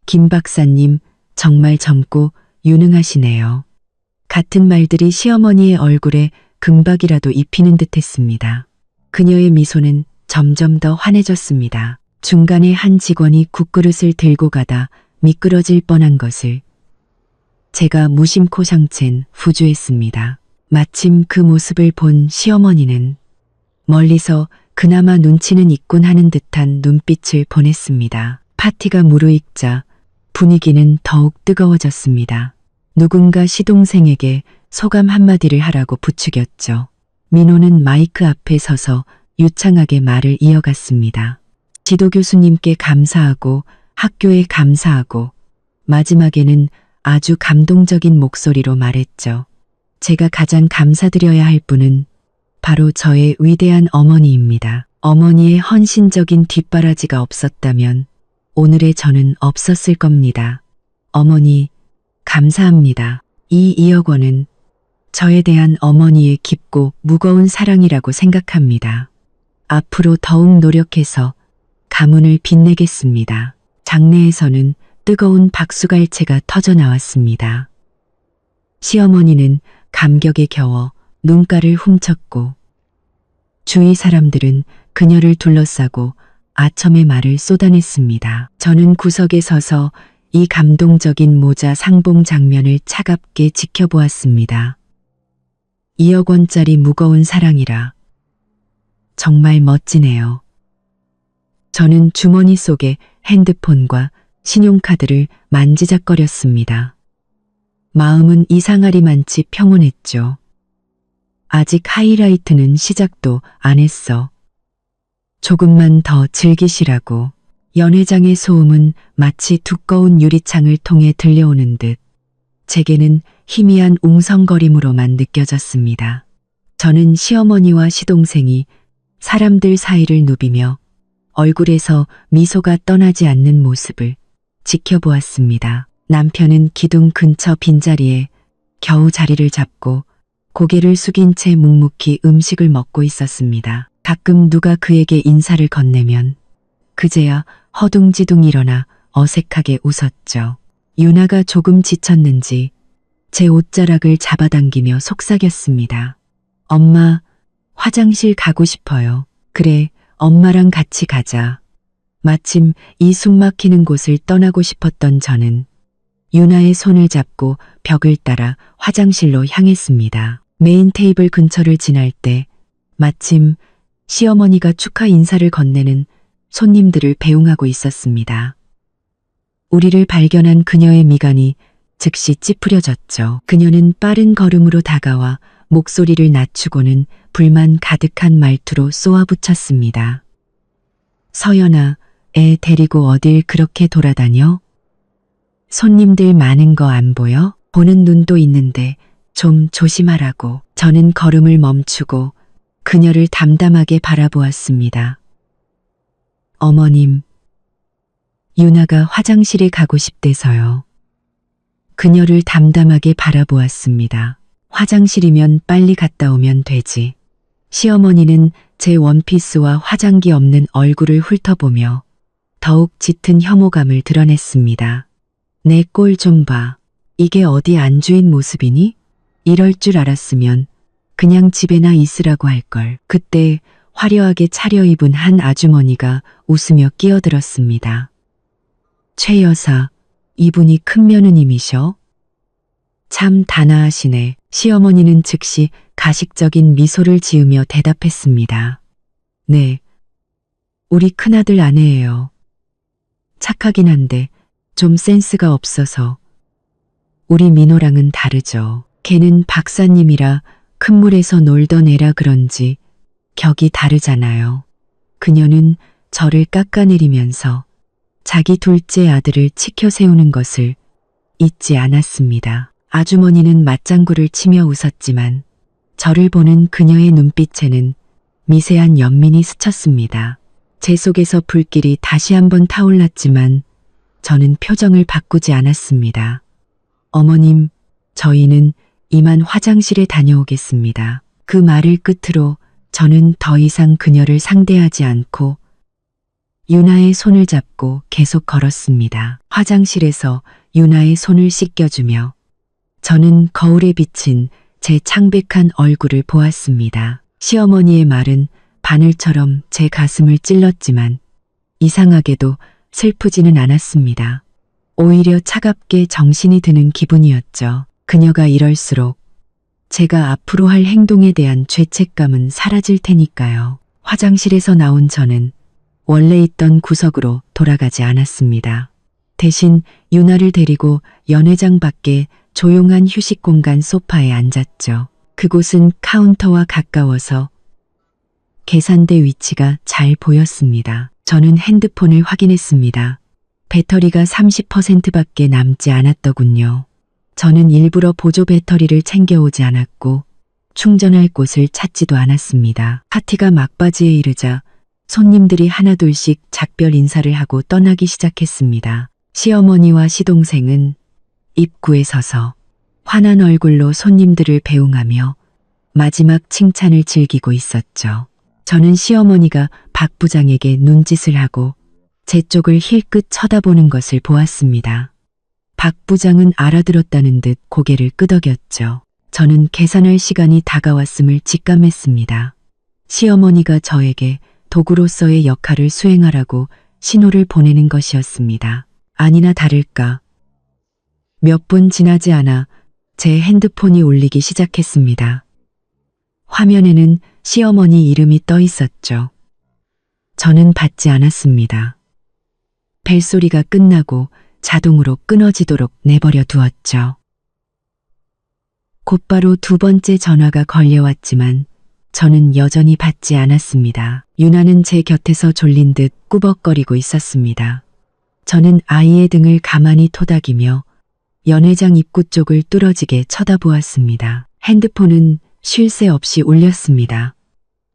김 박사님, 정말 젊고 유능하시네요. 같은 말들이 시어머니의 얼굴에 금박이라도 입히는 듯 했습니다. 그녀의 미소는 점점 더 환해졌습니다. 중간에 한 직원이 국그릇을 들고 가다 미끄러질 뻔한 것을 제가 무심코 상챈 후주했습니다. 마침 그 모습을 본 시어머니는 멀리서 그나마 눈치는 있군 하는 듯한 눈빛을 보냈습니다. 파티가 무르익자 분위기는 더욱 뜨거워졌습니다. 누군가 시동생에게 소감 한마디를 하라고 부추겼죠. 민호는 마이크 앞에 서서 유창하게 말을 이어갔습니다. 지도교수님께 감사하고 학교에 감사하고 마지막에는 아주 감동적인 목소리로 말했죠. 제가 가장 감사드려야 할 분은 바로 저의 위대한 어머니입니다. 어머니의 헌신적인 뒷바라지가 없었다면 오늘의 저는 없었을 겁니다. 어머니, 감사합니다. 이 2억 원은 저에 대한 어머니의 깊고 무거운 사랑이라고 생각합니다. 앞으로 더욱 노력해서 가문을 빛내겠습니다. 장내에서는 뜨거운 박수갈채가 터져 나왔습니다. 시어머니는 감격에 겨워 눈가를 훔쳤고 주위 사람들은 그녀를 둘러싸고 아첨의 말을 쏟아냈습니다. 저는 구석에 서서 이 감동적인 모자 상봉 장면을 차갑게 지켜보았습니다. 2억 원짜리 무거운 사랑이라 정말 멋지네요. 저는 주머니 속에 핸드폰과 신용카드를 만지작거렸습니다. 마음은 이상하리만치 평온했죠. 아직 하이라이트는 시작도 안 했어. 조금만 더 즐기시라고. 연회장의 소음은 마치 두꺼운 유리창을 통해 들려오는 듯 제게는 희미한 웅성거림으로만 느껴졌습니다. 저는 시어머니와 시동생이 사람들 사이를 누비며 얼굴에서 미소가 떠나지 않는 모습을 지켜보았습니다. 남편은 기둥 근처 빈자리에 겨우 자리를 잡고 고개를 숙인 채 묵묵히 음식을 먹고 있었습니다. 가끔 누가 그에게 인사를 건네면 그제야 허둥지둥 일어나 어색하게 웃었죠. 유나가 조금 지쳤는지 제 옷자락을 잡아당기며 속삭였습니다. 엄마, 화장실 가고 싶어요. 그래, 엄마랑 같이 가자. 마침 이 숨막히는 곳을 떠나고 싶었던 저는 유나의 손을 잡고 벽을 따라 화장실로 향했습니다. 메인 테이블 근처를 지날 때 마침 시어머니가 축하 인사를 건네는 손님들을 배웅하고 있었습니다. 우리를 발견한 그녀의 미간이 즉시 찌푸려졌죠. 그녀는 빠른 걸음으로 다가와 목소리를 낮추고는 불만 가득한 말투로 쏘아붙였습니다. 서연아, 애 데리고 어딜 그렇게 돌아다녀? 손님들 많은 거 안 보여? 보는 눈도 있는데 좀 조심하라고. 저는 걸음을 멈추고 그녀를 담담하게 바라보았습니다. 어머님, 유나가 화장실에 가고 싶대서요. 그녀를 담담하게 바라보았습니다. 화장실이면 빨리 갔다 오면 되지. 시어머니는 제 원피스와 화장기 없는 얼굴을 훑어보며 더욱 짙은 혐오감을 드러냈습니다. 내 꼴 좀 봐. 이게 어디 안주인 모습이니? 이럴 줄 알았으면 그냥 집에나 있으라고 할걸. 그때 화려하게 차려입은 한 아주머니가 웃으며 끼어들었습니다. 최 여사, 이분이 큰 며느님이셔? 참 단아하시네. 시어머니는 즉시 가식적인 미소를 지으며 대답했습니다. 네, 우리 큰아들 아내예요. 착하긴 한데 좀 센스가 없어서. 우리 민호랑은 다르죠. 걔는 박사님이라 큰 물에서 놀던 애라 그런지 격이 다르잖아요. 그녀는 저를 깎아내리면서 자기 둘째 아들을 치켜 세우는 것을 잊지 않았습니다. 아주머니는 맞장구를 치며 웃었지만 저를 보는 그녀의 눈빛에는 미세한 연민이 스쳤습니다. 제 속에서 불길이 다시 한번 타올랐지만 저는 표정을 바꾸지 않았습니다. 어머님, 저희는 이만 화장실에 다녀오겠습니다. 그 말을 끝으로 저는 더 이상 그녀를 상대하지 않고 유나의 손을 잡고 계속 걸었습니다. 화장실에서 유나의 손을 씻겨주며 저는 거울에 비친 제 창백한 얼굴을 보았습니다. 시어머니의 말은 바늘처럼 제 가슴을 찔렀지만 이상하게도 슬프지는 않았습니다. 오히려 차갑게 정신이 드는 기분이었죠. 그녀가 이럴수록 제가 앞으로 할 행동에 대한 죄책감은 사라질 테니까요. 화장실에서 나온 저는 원래 있던 구석으로 돌아가지 않았습니다. 대신 유나를 데리고 연회장 밖에 조용한 휴식 공간 소파에 앉았죠. 그곳은 카운터와 가까워서 계산대 위치가 잘 보였습니다. 저는 핸드폰을 확인했습니다. 배터리가 30%밖에 남지 않았더군요. 저는 일부러 보조 배터리를 챙겨오지 않았고 충전할 곳을 찾지도 않았습니다. 파티가 막바지에 이르자 손님들이 하나둘씩 작별 인사를 하고 떠나기 시작했습니다. 시어머니와 시동생은 입구에 서서 환한 얼굴로 손님들을 배웅하며 마지막 칭찬을 즐기고 있었죠. 저는 시어머니가 박 부장에게 눈짓을 하고 제 쪽을 힐끗 쳐다보는 것을 보았습니다. 박 부장은 알아들었다는 듯 고개를 끄덕였죠. 저는 계산할 시간이 다가왔음을 직감했습니다. 시어머니가 저에게 도구로서의 역할을 수행하라고 신호를 보내는 것이었습니다. 아니나 다를까. 몇 분 지나지 않아 제 핸드폰이 울리기 시작했습니다. 화면에는 시어머니 이름이 떠 있었죠. 저는 받지 않았습니다. 벨소리가 끝나고 자동으로 끊어지도록 내버려 두었죠. 곧바로 두 번째 전화가 걸려왔지만 저는 여전히 받지 않았습니다. 유나는 제 곁에서 졸린 듯 꾸벅거리고 있었습니다. 저는 아이의 등을 가만히 토닥이며 연회장 입구 쪽을 뚫어지게 쳐다보았습니다. 핸드폰은 쉴 새 없이 울렸습니다.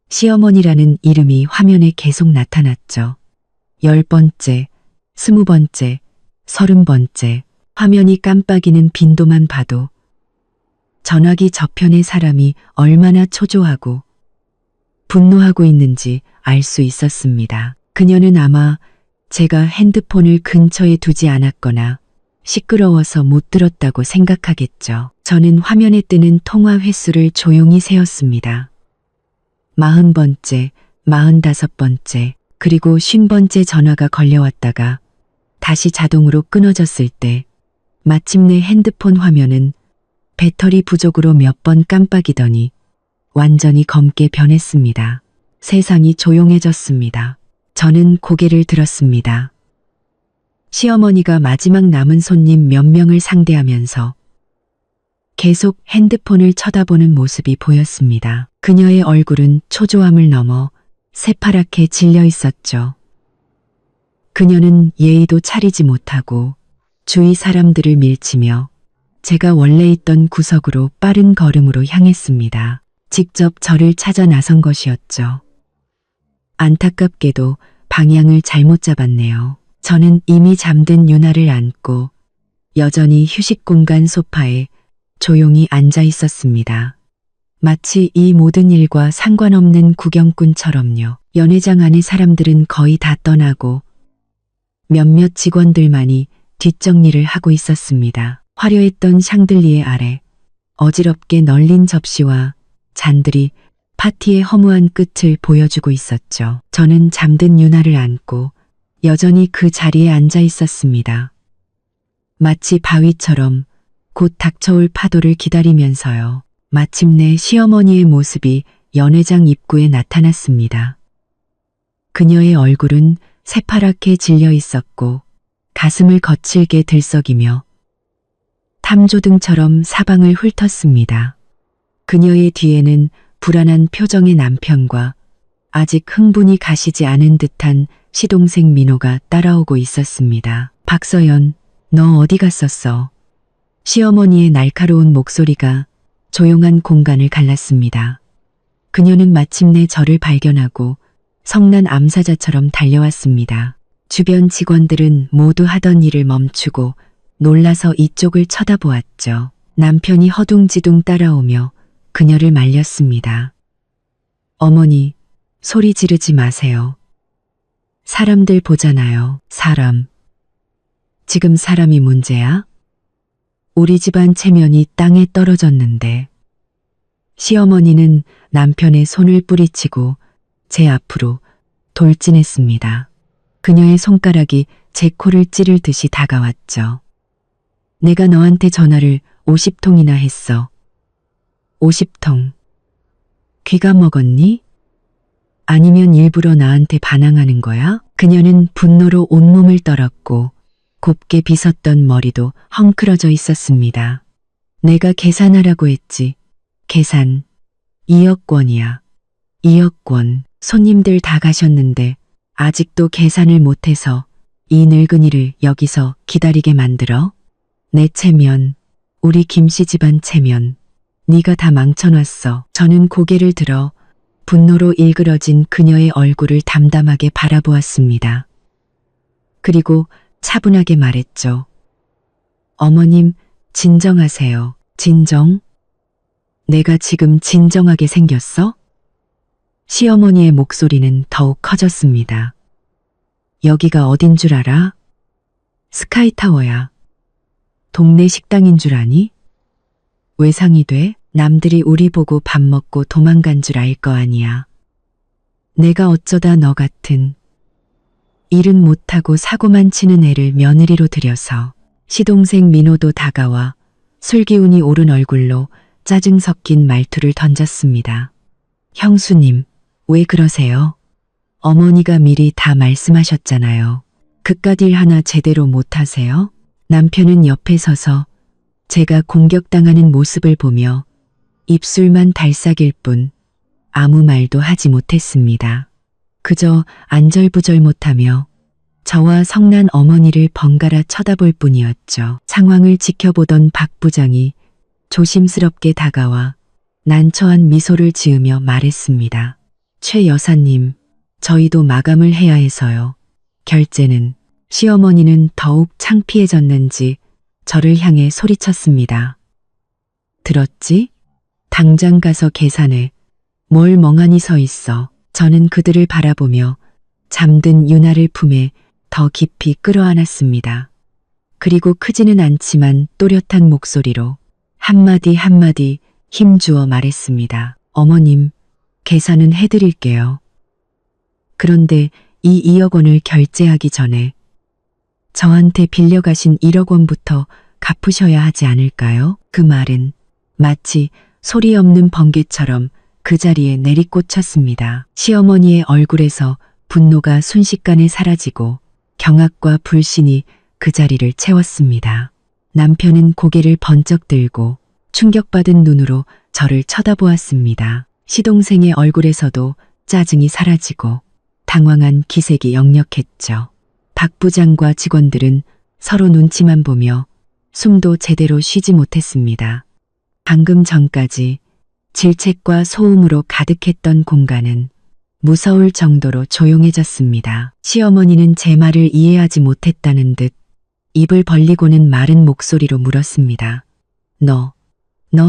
시어머니라는 이름이 화면에 계속 나타났죠. 10번째, 20번째, 30번째, 화면이 깜빡이는 빈도만 봐도 전화기 저편의 사람이 얼마나 초조하고 분노하고 있는지 알 수 있었습니다. 그녀는 아마 제가 핸드폰을 근처에 두지 않았거나 시끄러워서 못 들었다고 생각하겠죠. 저는 화면에 뜨는 통화 횟수를 조용히 세었습니다. 40번째, 45번째, 그리고 50번째 전화가 걸려왔다가 다시 자동으로 끊어졌을 때 마침내 핸드폰 화면은 배터리 부족으로 몇 번 깜빡이더니 완전히 검게 변했습니다. 세상이 조용해졌습니다. 저는 고개를 들었습니다. 시어머니가 마지막 남은 손님 몇 명을 상대하면서 계속 핸드폰을 쳐다보는 모습이 보였습니다. 그녀의 얼굴은 초조함을 넘어 새파랗게 질려 있었죠. 그녀는 예의도 차리지 못하고 주위 사람들을 밀치며 제가 원래 있던 구석으로 빠른 걸음으로 향했습니다. 직접 저를 찾아 나선 것이었죠. 안타깝게도 방향을 잘못 잡았네요. 저는 이미 잠든 유나를 안고 여전히 휴식 공간 소파에 조용히 앉아 있었습니다. 마치 이 모든 일과 상관없는 구경꾼처럼요. 연회장 안의 사람들은 거의 다 떠나고 몇몇 직원들만이 뒷정리를 하고 있었습니다. 화려했던 샹들리에 아래 어지럽게 널린 접시와 잔들이 파티의 허무한 끝을 보여주고 있었죠. 저는 잠든 유나를 안고 여전히 그 자리에 앉아 있었습니다. 마치 바위처럼 곧 닥쳐올 파도를 기다리면서요. 마침내 시어머니의 모습이 연회장 입구에 나타났습니다. 그녀의 얼굴은 새파랗게 질려 있었고 가슴을 거칠게 들썩이며 탐조등처럼 사방을 훑었습니다. 그녀의 뒤에는 불안한 표정의 남편과 아직 흥분이 가시지 않은 듯한 시동생 민호가 따라오고 있었습니다. 박서연, 너 어디 갔었어? 시어머니의 날카로운 목소리가 조용한 공간을 갈랐습니다. 그녀는 마침내 저를 발견하고 성난 암사자처럼 달려왔습니다. 주변 직원들은 모두 하던 일을 멈추고 놀라서 이쪽을 쳐다보았죠. 남편이 허둥지둥 따라오며 그녀를 말렸습니다. 어머니, 소리 지르지 마세요. 사람들 보잖아요. 사람. 지금 사람이 문제야? 우리 집안 체면이 땅에 떨어졌는데. 시어머니는 남편의 손을 뿌리치고 제 앞으로 돌진했습니다. 그녀의 손가락이 제 코를 찌를 듯이 다가왔죠. 내가 너한테 전화를 50통이나 했어. 50통. 귀가 먹었니? 아니면 일부러 나한테 반항하는 거야? 그녀는 분노로 온몸을 떨었고 곱게 빗었던 머리도 헝클어져 있었습니다. 내가 계산하라고 했지. 계산. 2억 원이야. 2억 원. 손님들 다 가셨는데 아직도 계산을 못해서 이 늙은이를 여기서 기다리게 만들어? 내 체면, 우리 김씨 집안 체면, 네가 다 망쳐놨어. 저는 고개를 들어 분노로 일그러진 그녀의 얼굴을 담담하게 바라보았습니다. 그리고 차분하게 말했죠. 어머님, 진정하세요. 진정? 내가 지금 진정하게 생겼어? 시어머니의 목소리는 더욱 커졌습니다. 여기가 어딘 줄 알아? 스카이타워야. 동네 식당인 줄 아니? 외상이 돼? 남들이 우리 보고 밥 먹고 도망간 줄 알 거 아니야. 내가 어쩌다 너 같은 일은 못하고 사고만 치는 애를 며느리로 들여서. 시동생 민호도 다가와 술기운이 오른 얼굴로 짜증 섞인 말투를 던졌습니다. 형수님, 왜 그러세요? 어머니가 미리 다 말씀하셨잖아요. 그깟 일 하나 제대로 못하세요? 남편은 옆에 서서 제가 공격당하는 모습을 보며 입술만 달싹일 뿐 아무 말도 하지 못했습니다. 그저 안절부절 못하며 저와 성난 어머니를 번갈아 쳐다볼 뿐이었죠. 상황을 지켜보던 박 부장이 조심스럽게 다가와 난처한 미소를 지으며 말했습니다. 최 여사님, 저희도 마감을 해야 해서요. 결제는. 시어머니는 더욱 창피해졌는지 저를 향해 소리쳤습니다. 들었지? 당장 가서 계산해. 뭘 멍하니 서 있어. 저는 그들을 바라보며 잠든 유나를 품에 더 깊이 끌어안았습니다. 그리고 크지는 않지만 또렷한 목소리로 한마디 한마디 힘주어 말했습니다. 어머님, 계산은 해드릴게요. 그런데 이 2억 원을 결제하기 전에 저한테 빌려가신 1억 원부터 갚으셔야 하지 않을까요? 그 말은 마치 소리 없는 번개처럼 그 자리에 내리꽂혔습니다. 시어머니의 얼굴에서 분노가 순식간에 사라지고 경악과 불신이 그 자리를 채웠습니다. 남편은 고개를 번쩍 들고 충격받은 눈으로 저를 쳐다보았습니다. 시동생의 얼굴에서도 짜증이 사라지고 당황한 기색이 역력했죠. 박 부장과 직원들은 서로 눈치만 보며 숨도 제대로 쉬지 못했습니다. 방금 전까지 질책과 소음으로 가득했던 공간은 무서울 정도로 조용해졌습니다. 시어머니는 제 말을 이해하지 못했다는 듯 입을 벌리고는 마른 목소리로 물었습니다. 너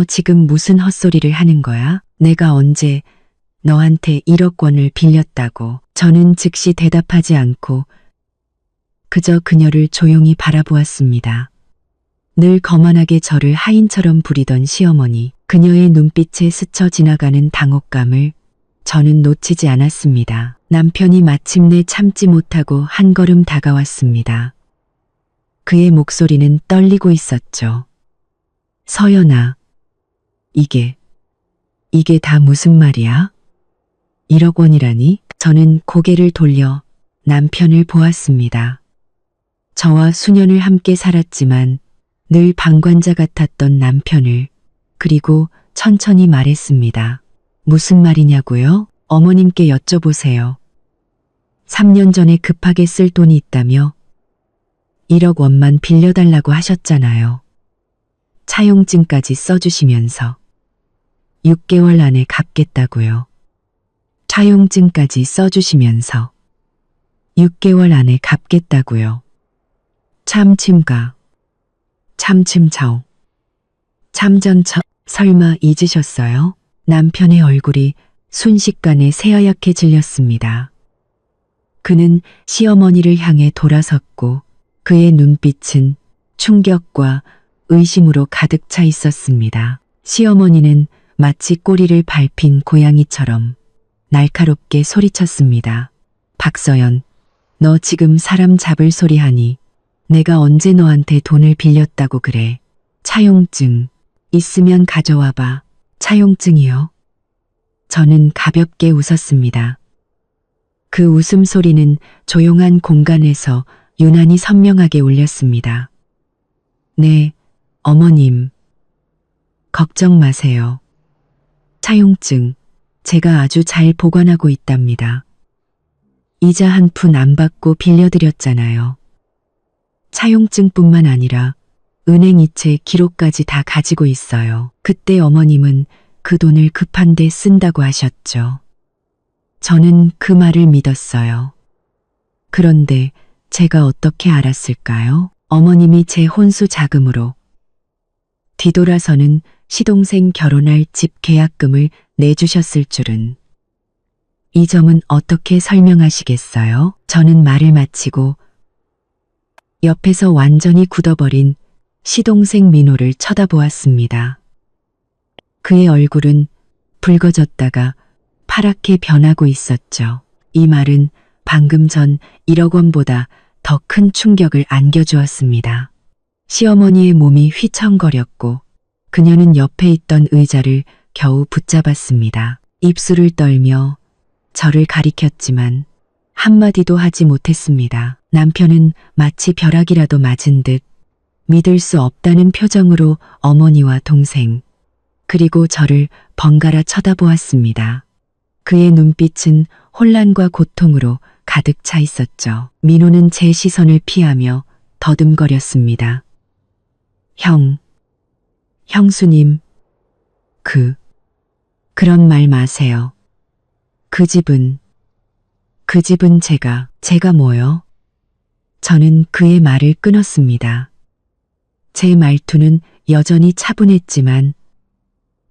지금 무슨 헛소리를 하는 거야? 내가 언제 너한테 1억 원을 빌렸다고. 저는 즉시 대답하지 않고 그저 그녀를 조용히 바라보았습니다. 늘 거만하게 저를 하인처럼 부리던 시어머니, 그녀의 눈빛에 스쳐 지나가는 당혹감을 저는 놓치지 않았습니다. 남편이 마침내 참지 못하고 한 걸음 다가왔습니다. 그의 목소리는 떨리고 있었죠. 서연아, 이게 다 무슨 말이야? 1억 원이라니? 저는 고개를 돌려 남편을 보았습니다. 저와 수년을 함께 살았지만 늘 방관자 같았던 남편을, 그리고 천천히 말했습니다. 무슨 말이냐고요? 어머님께 여쭤보세요. 3년 전에 급하게 쓸 돈이 있다며 1억 원만 빌려달라고 하셨잖아요. 차용증까지 써주시면서 6개월 안에 갚겠다고요. 차용증까지 써주시면서 6개월 안에 갚겠다고요. 참침가, 참침청, 참전처, 설마 잊으셨어요? 남편의 얼굴이 순식간에 새하얗게 질렸습니다. 그는 시어머니를 향해 돌아섰고 그의 눈빛은 충격과 의심으로 가득 차 있었습니다. 시어머니는 마치 꼬리를 밟힌 고양이처럼 날카롭게 소리쳤습니다. 박서연, 너 지금 사람 잡을 소리 하니? 내가 언제 너한테 돈을 빌렸다고 그래? 차용증 있으면 가져와봐. 차용증이요? 저는 가볍게 웃었습니다. 그 웃음소리는 조용한 공간에서 유난히 선명하게 울렸습니다. 네, 어머님. 걱정 마세요. 차용증 제가 아주 잘 보관하고 있답니다. 이자 한 푼 안 받고 빌려드렸잖아요. 차용증뿐만 아니라 은행 이체 기록까지 다 가지고 있어요. 그때 어머님은 그 돈을 급한데 쓴다고 하셨죠. 저는 그 말을 믿었어요. 그런데 제가 어떻게 알았을까요? 어머님이 제 혼수 자금으로 뒤돌아서는 시동생 결혼할 집 계약금을 내주셨을 줄은. 이 점은 어떻게 설명하시겠어요? 저는 말을 마치고 옆에서 완전히 굳어버린 시동생 민호를 쳐다보았습니다. 그의 얼굴은 붉어졌다가 파랗게 변하고 있었죠. 이 말은 방금 전 1억 원보다 더 큰 충격을 안겨주었습니다. 시어머니의 몸이 휘청거렸고 그녀는 옆에 있던 의자를 겨우 붙잡았습니다. 입술을 떨며 저를 가리켰지만 한마디도 하지 못했습니다. 남편은 마치 벼락이라도 맞은 듯 믿을 수 없다는 표정으로 어머니와 동생, 그리고 저를 번갈아 쳐다보았습니다. 그의 눈빛은 혼란과 고통으로 가득 차 있었죠. 민호는 제 시선을 피하며 더듬거렸습니다. 형수님, 그런 말 마세요. 그 집은 제가 뭐요? 저는 그의 말을 끊었습니다. 제 말투는 여전히 차분했지만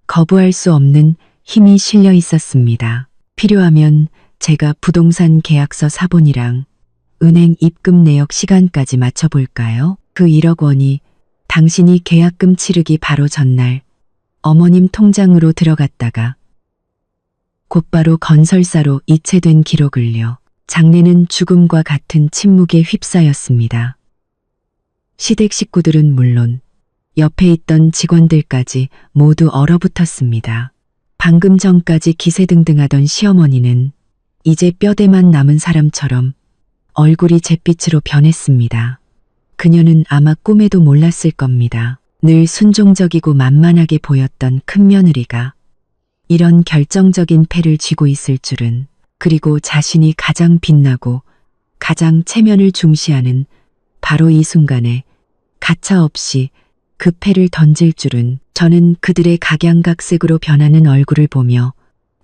거부할 수 없는 힘이 실려 있었습니다. 필요하면 제가 부동산 계약서 사본이랑 은행 입금 내역 시간까지 맞춰볼까요? 그 1억 원이 당신이 계약금 치르기 바로 전날 어머님 통장으로 들어갔다가 곧바로 건설사로 이체된 기록을요. 장례는 죽음과 같은 침묵에 휩싸였습니다. 시댁 식구들은 물론 옆에 있던 직원들까지 모두 얼어붙었습니다. 방금 전까지 기세등등하던 시어머니는 이제 뼈대만 남은 사람처럼 얼굴이 잿빛으로 변했습니다. 그녀는 아마 꿈에도 몰랐을 겁니다. 늘 순종적이고 만만하게 보였던 큰며느리가 이런 결정적인 패를 쥐고 있을 줄은, 그리고 자신이 가장 빛나고 가장 체면을 중시하는 바로 이 순간에 가차없이 그 패를 던질 줄은. 저는 그들의 각양각색으로 변하는 얼굴을 보며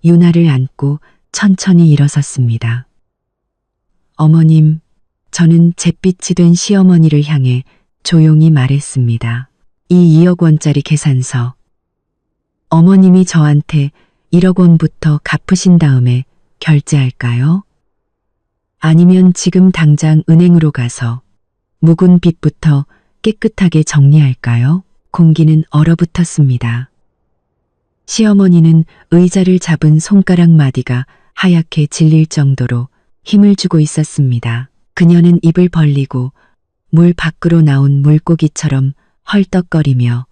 유나를 안고 천천히 일어섰습니다. 어머님, 저는 잿빛이 된 시어머니를 향해 조용히 말했습니다. 이 2억 원짜리 계산서. 어머님이 저한테 1억 원부터 갚으신 다음에 결제할까요? 아니면 지금 당장 은행으로 가서 묵은 빚부터 깨끗하게 정리할까요? 공기는 얼어붙었습니다. 시어머니는 의자를 잡은 손가락 마디가 하얗게 질릴 정도로 힘을 주고 있었습니다. 그녀는 입을 벌리고 물 밖으로 나온 물고기처럼 헐떡거리며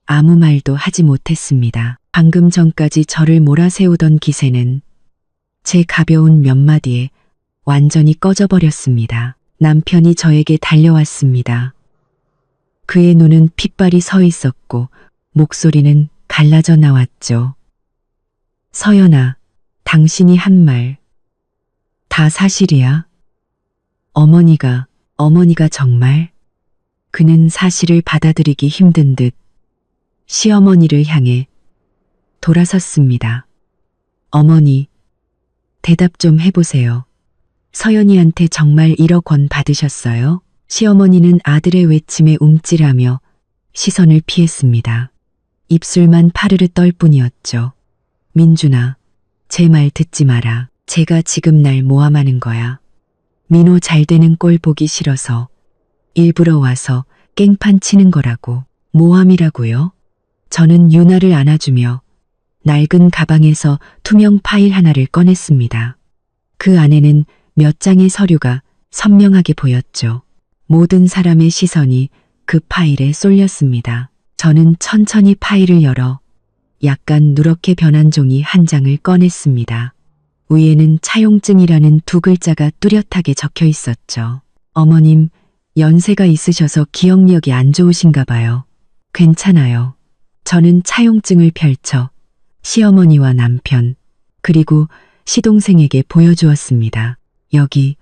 아무 말도 하지 못했습니다. 방금 전까지 저를 몰아세우던 기세는 제 가벼운 몇 마디에 완전히 꺼져버렸습니다. 남편이 저에게 달려왔습니다. 그의 눈은 핏발이 서 있었고 목소리는 갈라져 나왔죠. 서연아, 당신이 한 말 다 사실이야? 어머니가 정말? 그는 사실을 받아들이기 힘든 듯 시어머니를 향해 돌아섰습니다. 어머니, 대답 좀 해보세요. 서연이한테 정말 1억 원 받으셨어요? 시어머니는 아들의 외침에 움찔하며 시선을 피했습니다. 입술만 파르르 떨 뿐이었죠. 민준아, 제 말 듣지 마라. 제가 지금 날 모함하는 거야. 민호 잘 되는 꼴 보기 싫어서 일부러 와서 깽판 치는 거라고. 모함이라고요? 저는 유나를 안아주며 낡은 가방에서 투명 파일 하나를 꺼냈습니다. 그 안에는 몇 장의 서류가 선명하게 보였죠. 모든 사람의 시선이 그 파일에 쏠렸습니다. 저는 천천히 파일을 열어 약간 누렇게 변한 종이 한 장을 꺼냈습니다. 위에는 차용증이라는 두 글자가 뚜렷하게 적혀 있었죠. 어머님, 연세가 있으셔서 기억력이 안 좋으신가 봐요. 괜찮아요. 저는 차용증을 펼쳐 시어머니와 남편, 그리고 시동생에게 보여주었습니다. 여기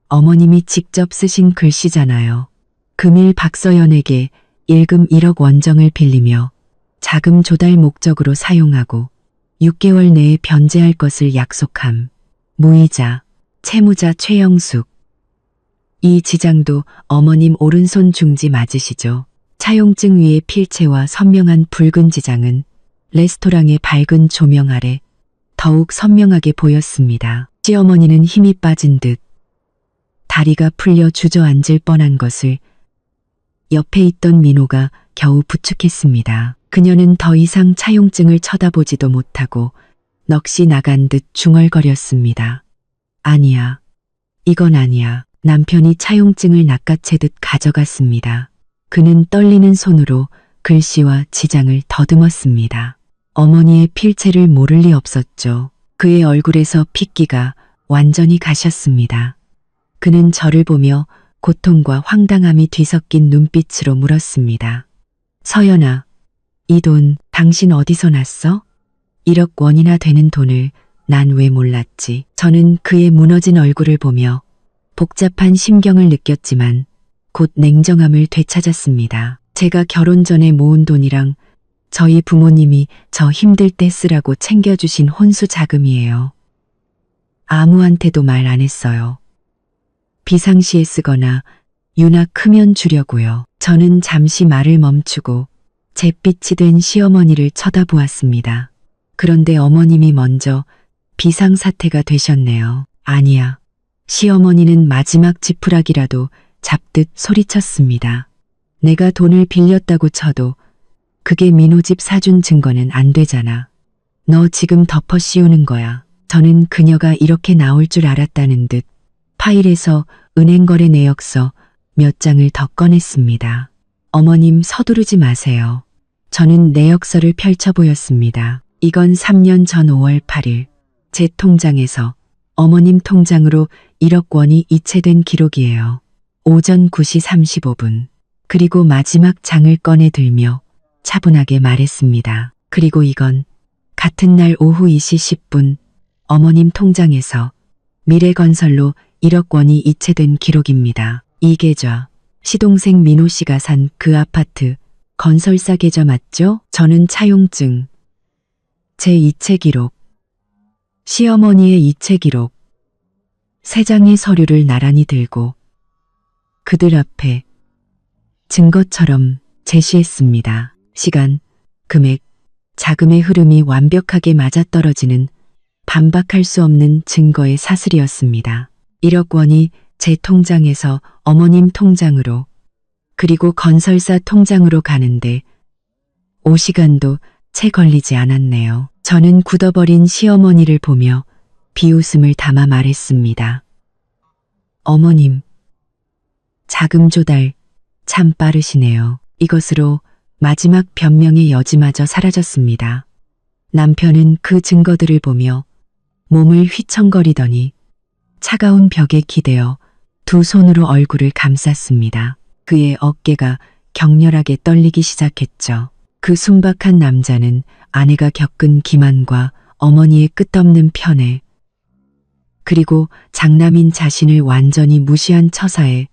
어머님이 직접 쓰신 글씨잖아요. 금일 박서연에게 일금 1억 원정을 빌리며 자금 조달 목적으로 사용하고 6개월 내에 변제할 것을 약속함. 무이자, 채무자 최영숙. 이 지장도 어머님 오른손 중지 맞으시죠? 차용증 위의 필체와 선명한 붉은 지장은 레스토랑의 밝은 조명 아래 더욱 선명하게 보였습니다. 시어머니는 힘이 빠진 듯 다리가 풀려 주저앉을 뻔한 것을 옆에 있던 민호가 겨우 부축했습니다. 그녀는 더 이상 차용증을 쳐다보지도 못하고 넋이 나간 듯 중얼거렸습니다. 아니야. 이건 아니야. 남편이 차용증을 낚아채듯 가져갔습니다. 그는 떨리는 손으로 글씨와 지장을 더듬었습니다. 어머니의 필체를 모를 리 없었죠. 그의 얼굴에서 핏기가 완전히 가셨습니다. 그는 저를 보며 고통과 황당함이 뒤섞인 눈빛으로 물었습니다. 서연아, 이 돈 당신 어디서 났어? 1억 원이나 되는 돈을 난 왜 몰랐지? 저는 그의 무너진 얼굴을 보며 복잡한 심경을 느꼈지만 곧 냉정함을 되찾았습니다. 제가 결혼 전에 모은 돈이랑 저희 부모님이 저 힘들 때 쓰라고 챙겨주신 혼수 자금이에요. 아무한테도 말 안 했어요. 비상시에 쓰거나 유나 크면 주려고요. 저는 잠시 말을 멈추고 잿빛이 된 시어머니를 쳐다보았습니다. 그런데 어머님이 먼저 비상사태가 되셨네요. 아니야. 시어머니는 마지막 지푸라기라도 잡듯 소리쳤습니다. 내가 돈을 빌렸다고 쳐도 그게 민호 집 사준 증거는 안 되잖아. 너 지금 덮어 씌우는 거야. 저는 그녀가 이렇게 나올 줄 알았다는 듯 파일에서 은행거래 내역서 몇 장을 더 꺼냈습니다. 어머님 서두르지 마세요. 저는 내역서를 펼쳐 보였습니다. 이건 3년 전 5월 8일 제 통장에서 어머님 통장으로 1억 원이 이체된 기록이에요. 오전 9시 35분. 그리고 마지막 장을 꺼내 들며 차분하게 말했습니다. 그리고 이건 같은 날 오후 2시 10분 어머님 통장에서 미래건설로 1억 원이 이체된 기록입니다. 이 계좌, 시동생 민호 씨가 산 그 아파트 건설사 계좌 맞죠? 저는 차용증, 제 이체 기록, 시어머니의 이체 기록, 3장의 서류를 나란히 들고 그들 앞에 증거처럼 제시했습니다. 시간, 금액, 자금의 흐름이 완벽하게 맞아떨어지는 반박할 수 없는 증거의 사슬이었습니다. 1억 원이 제 통장에서 어머님 통장으로 그리고 건설사 통장으로 가는데 5시간도 채 걸리지 않았네요. 저는 굳어버린 시어머니를 보며 비웃음을 담아 말했습니다. 어머님, 자금 조달 참 빠르시네요. 이것으로 마지막 변명의 여지마저 사라졌습니다. 남편은 그 증거들을 보며 몸을 휘청거리더니 차가운 벽에 기대어 두 손으로 얼굴을 감쌌습니다. 그의 어깨가 격렬하게 떨리기 시작했죠. 그 순박한 남자는 아내가 겪은 기만과 어머니의 끝없는 편애, 그리고 장남인 자신을 완전히 무시한 처사에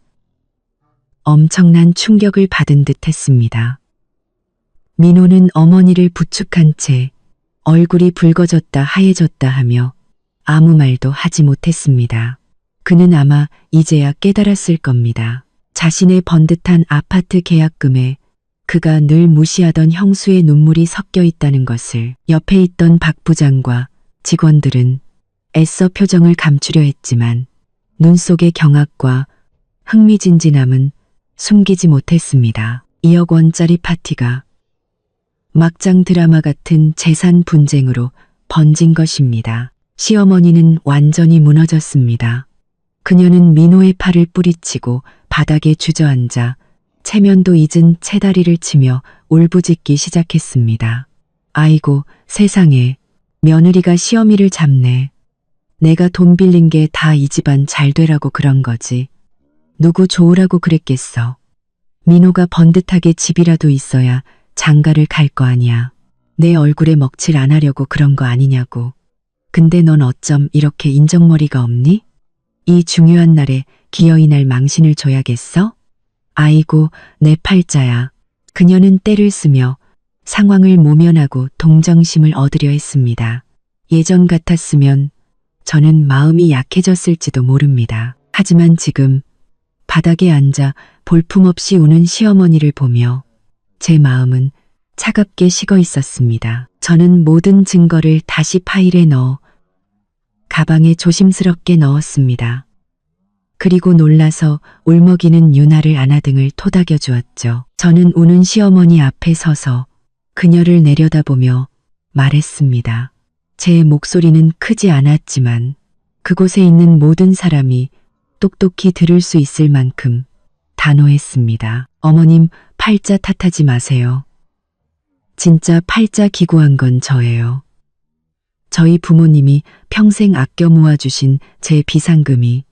엄청난 충격을 받은 듯 했습니다. 민호는 어머니를 부축한 채 얼굴이 붉어졌다 하얘졌다 하며 아무 말도 하지 못했습니다. 그는 아마 이제야 깨달았을 겁니다. 자신의 번듯한 아파트 계약금에 그가 늘 무시하던 형수의 눈물이 섞여 있다는 것을. 옆에 있던 박 부장과 직원들은 애써 표정을 감추려 했지만 눈 속의 경악과 흥미진진함은 숨기지 못했습니다. 2억 원짜리 파티가 막장 드라마 같은 재산 분쟁으로 번진 것입니다. 시어머니는 완전히 무너졌습니다. 그녀는 민호의 팔을 뿌리치고 바닥에 주저앉아 체면도 잊은 채다리를 치며 울부짖기 시작했습니다. 아이고 세상에, 며느리가 시어미를 잡네. 내가 돈 빌린 게 다 이 집안 잘 되라고 그런 거지. 누구 좋으라고 그랬겠어. 민호가 번듯하게 집이라도 있어야 장가를 갈 거 아니야. 내 얼굴에 먹칠 안 하려고 그런 거 아니냐고. 근데 넌 어쩜 이렇게 인정머리가 없니? 이 중요한 날에 기어이 날 망신을 줘야겠어? 아이고 내 팔자야. 그녀는 떼를 쓰며 상황을 모면하고 동정심을 얻으려 했습니다. 예전 같았으면 저는 마음이 약해졌을지도 모릅니다. 하지만 지금 바닥에 앉아 볼품없이 우는 시어머니를 보며 제 마음은 차갑게 식어 있었습니다. 저는 모든 증거를 다시 파일에 넣어 가방에 조심스럽게 넣었습니다. 그리고 놀라서 울먹이는 유나를 안아등을 토닥여 주었죠. 저는 우는 시어머니 앞에 서서 그녀를 내려다보며 말했습니다. 제 목소리는 크지 않았지만 그곳에 있는 모든 사람이 똑똑히 들을 수 있을 만큼 단호했습니다. 어머님, 팔자 탓하지 마세요. 진짜 팔자 기고한 건 저예요. 저희 부모님이 평생 아껴 모아주신 제 비상금이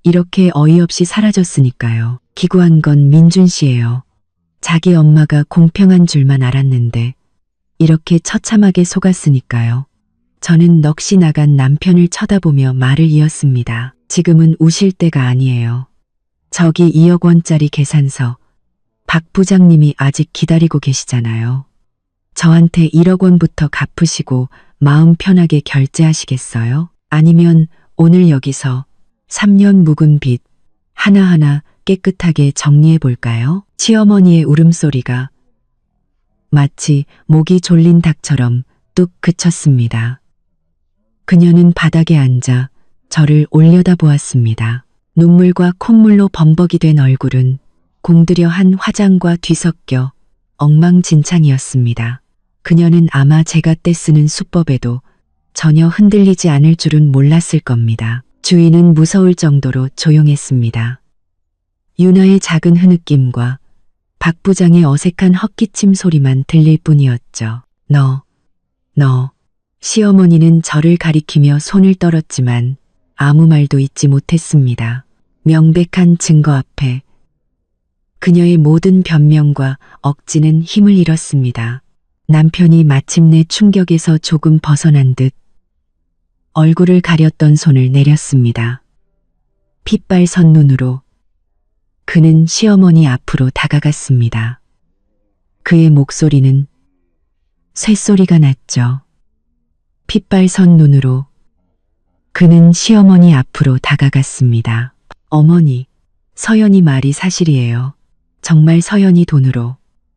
이렇게 어이없이 사라졌으니까요. 기고한 건 민준 씨예요. 자기 엄마가 공평한 줄만 알았는데 이렇게 처참하게 속았으니까요. 저는 넋이 나간 남편을 쳐다보며 말을 이었습니다. 지금은 우실 때가 아니에요. 저기 2억 원짜리 계산서 박 부장님이 아직 기다리고 계시잖아요. 저한테 1억 원부터 갚으시고 마음 편하게 결제하시겠어요? 아니면 오늘 여기서 3년 묵은 빚 하나하나 깨끗하게 정리해 볼까요? 시어머니의 울음소리가 마치 목이 졸린 닭처럼 뚝 그쳤습니다. 그녀는 바닥에 앉아 저를 올려다보았습니다. 눈물과 콧물로 범벅이 된 얼굴은 공들여 한 화장과 뒤섞여 엉망진창이었습니다. 그녀는 아마 제가 떼쓰는 수법에도 전혀 흔들리지 않을 줄은 몰랐을 겁니다. 주위는 무서울 정도로 조용했습니다. 유나의 작은 흐느낌과 박 부장의 어색한 헛기침 소리만 들릴 뿐이었죠. 너. 시어머니는 저를 가리키며 손을 떨었지만 아무 말도 잊지 못했습니다. 명백한 증거 앞에 그녀의 모든 변명과 억지는 힘을 잃었습니다. 남편이 마침내 충격에서 조금 벗어난 듯 얼굴을 가렸던 손을 내렸습니다. 핏발선 눈으로 그는 시어머니 앞으로 다가갔습니다. 그의 목소리는 쇳소리가 났죠. 핏발선 눈으로 그는 시어머니 앞으로 다가갔습니다. 어머니, 서연이 말이 사실이에요. 정말 서연이 돈으로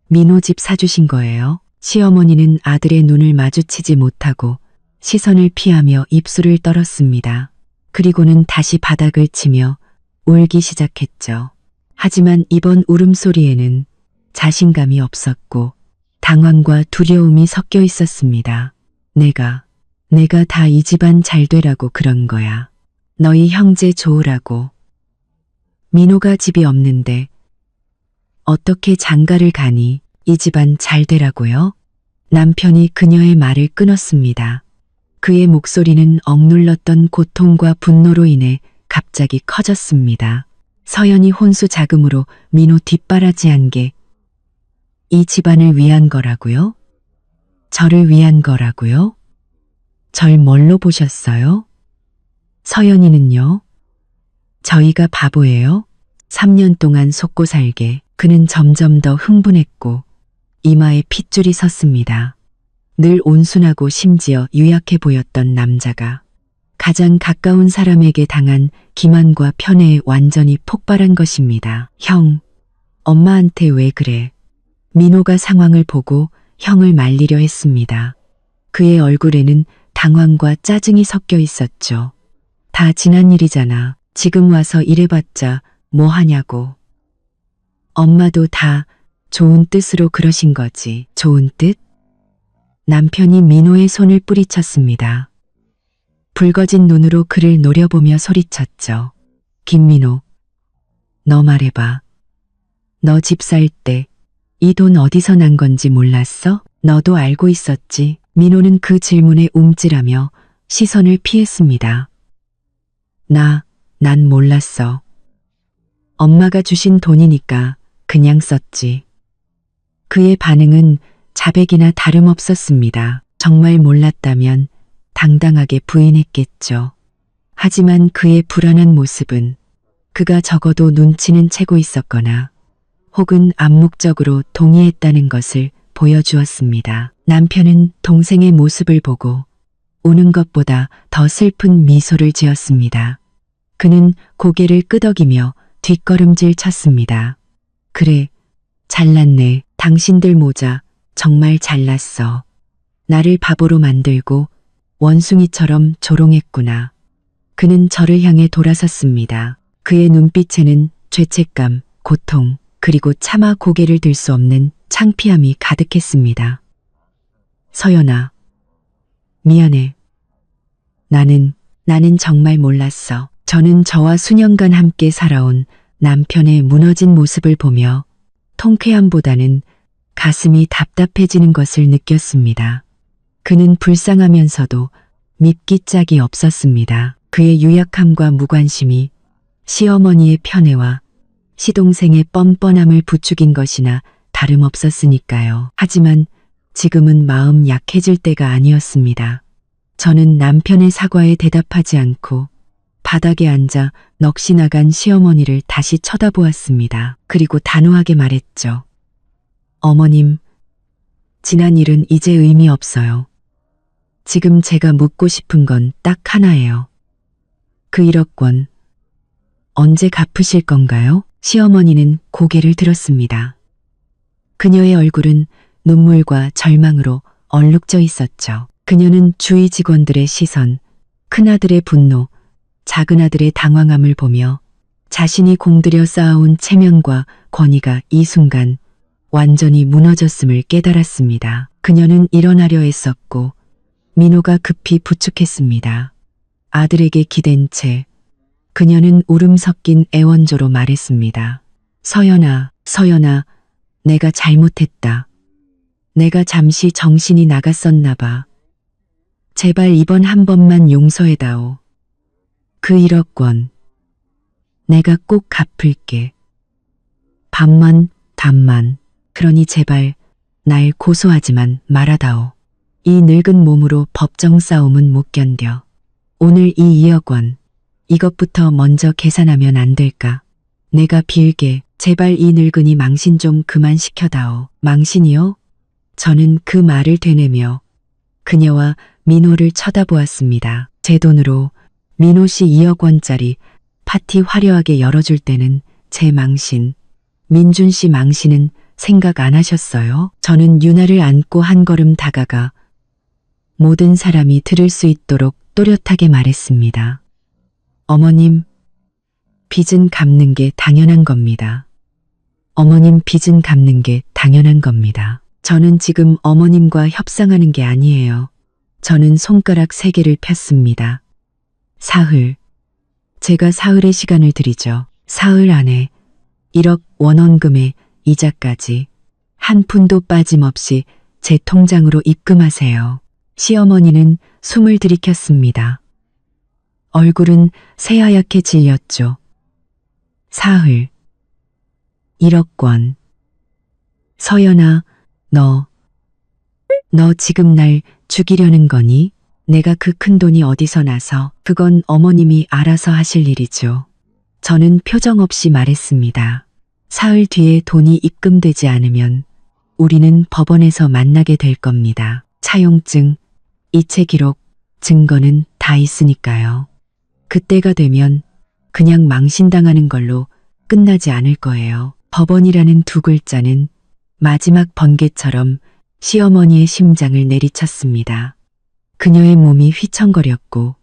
민호 집 사주신 거예요? 시어머니는 아들의 눈을 마주치지 못하고 시선을 피하며 입술을 떨었습니다. 그리고는 다시 바닥을 치며 울기 시작했죠. 하지만 이번 울음소리에는 자신감이 없었고 당황과 두려움이 섞여 있었습니다. 내가 다 이 집안 잘 되라고 그런 거야. 너희 형제 좋으라고. 민호가 집이 없는데 어떻게 장가를 가니? 이 집안 잘 되라고요? 남편이 그녀의 말을 끊었습니다. 그의 목소리는 억눌렀던 고통과 분노로 인해 갑자기 커졌습니다. 서연이 혼수 자금으로 민호 뒷바라지한 게 이 집안을 위한 거라고요? 저를 위한 거라고요? 절 뭘로 보셨어요? 서연이는요? 저희가 바보예요? 3년 동안 속고 살게 그는 점점 더 흥분했고 이마에 핏줄이 섰습니다. 늘 온순하고 심지어 유약해 보였던 남자가 가장 가까운 사람에게 당한 기만과 편애에 완전히 폭발한 것입니다. 형, 엄마한테 왜 그래? 민호가 상황을 보고 형을 말리려 했습니다. 그의 얼굴에는 당황과 짜증이 섞여 있었죠. 다 지난 일이잖아. 지금 와서 이래봤자 뭐 하냐고. 엄마도 다 좋은 뜻으로 그러신 거지. 좋은 뜻? 남편이 민호의 손을 뿌리쳤습니다. 붉어진 눈으로 그를 노려보며 소리쳤죠. 김민호, 너 말해봐. 너 집 살 때 이 돈 어디서 난 건지 몰랐어? 너도 알고 있었지. 민호는 그 질문에 움찔하며 시선을 피했습니다. 난 몰랐어. 엄마가 주신 돈이니까 그냥 썼지. 그의 반응은 자백이나 다름없었습니다. 정말 몰랐다면 당당하게 부인했겠죠. 하지만 그의 불안한 모습은 그가 적어도 눈치는 채고 있었거나 혹은 암묵적으로 동의했다는 것을 보여주었습니다. 남편은 동생의 모습을 보고 우는 것보다 더 슬픈 미소를 지었습니다. 그는 고개를 끄덕이며 뒷걸음질 쳤습니다. 그래, 잘났네. 당신들 모자 정말 잘났어. 나를 바보로 만들고 원숭이처럼 조롱했구나. 그는 저를 향해 돌아섰습니다. 그의 눈빛에는 죄책감, 고통, 그리고 차마 고개를 들 수 없는 창피함이 가득했습니다. 서연아, 미안해. 나는 정말 몰랐어. 저는 저와 수년간 함께 살아온 남편의 무너진 모습을 보며 통쾌함보다는 가슴이 답답해지는 것을 느꼈습니다. 그는 불쌍하면서도 믿기 짝이 없었습니다. 그의 유약함과 무관심이 시어머니의 편애와 시동생의 뻔뻔함을 부추긴 것이나 다름없었으니까요. 하지만 지금은 마음 약해질 때가 아니었습니다. 저는 남편의 사과에 대답하지 않고 바닥에 앉아 넋이 나간 시어머니를 다시 쳐다보았습니다. 그리고 단호하게 말했죠. 어머님, 지난 일은 이제 의미 없어요. 지금 제가 묻고 싶은 건 딱 하나예요. 그 1억 원 언제 갚으실 건가요? 시어머니는 고개를 들었습니다. 그녀의 얼굴은 눈물과 절망으로 얼룩져 있었죠. 그녀는 주위 직원들의 시선, 큰아들의 분노, 작은아들의 당황함을 보며 자신이 공들여 쌓아온 체면과 권위가 이 순간 완전히 무너졌음을 깨달았습니다. 그녀는 일어나려 했었고 민호가 급히 부축했습니다. 아들에게 기댄 채 그녀는 울음 섞인 애원조로 말했습니다. 서연아, 내가 잘못했다. 내가 잠시 정신이 나갔었나 봐. 제발 이번 한 번만 용서해다오. 그 1억 원 내가 꼭 갚을게. 반만. 그러니 제발 날 고소하지만 말아다오. 이 늙은 몸으로 법정 싸움은 못 견뎌. 오늘 이 2억 원 이것부터 먼저 계산하면 안 될까? 내가 빌게 제발 이 늙은이 망신 좀 그만 시켜다오. 망신이요? 저는 그 말을 되뇌며 그녀와 민호를 쳐다보았습니다. 제 돈으로 민호 씨 2억 원짜리 파티 화려하게 열어줄 때는 제 망신, 민준 씨 망신은 생각 안 하셨어요? 저는 유나를 안고 한 걸음 다가가 모든 사람이 들을 수 있도록 또렷하게 말했습니다. 어머님, 빚은 갚는 게 당연한 겁니다. 어머님 빚은 갚는 게 당연한 겁니다. 저는 지금 어머님과 협상하는 게 아니에요. 저는 손가락 3개를 폈습니다. 사흘. 제가 사흘의 시간을 드리죠. 사흘 안에 1억 원원금의 이자까지 한 푼도 빠짐없이 제 통장으로 입금하세요. 시어머니는 숨을 들이켰습니다. 얼굴은 새하얗게 질렸죠. 사흘. 1억 원. 서연아, 너 지금 날 죽이려는 거니? 내가 그 큰 돈이 어디서 나서? 그건 어머님이 알아서 하실 일이죠. 저는 표정 없이 말했습니다. 사흘 뒤에 돈이 입금되지 않으면 우리는 법원에서 만나게 될 겁니다. 차용증, 이체 기록, 증거는 다 있으니까요. 그때가 되면 그냥 망신당하는 걸로 끝나지 않을 거예요. 법원이라는 2글자는 마지막 번개처럼 시어머니의 심장을 내리쳤습니다. 그녀의 몸이 휘청거렸고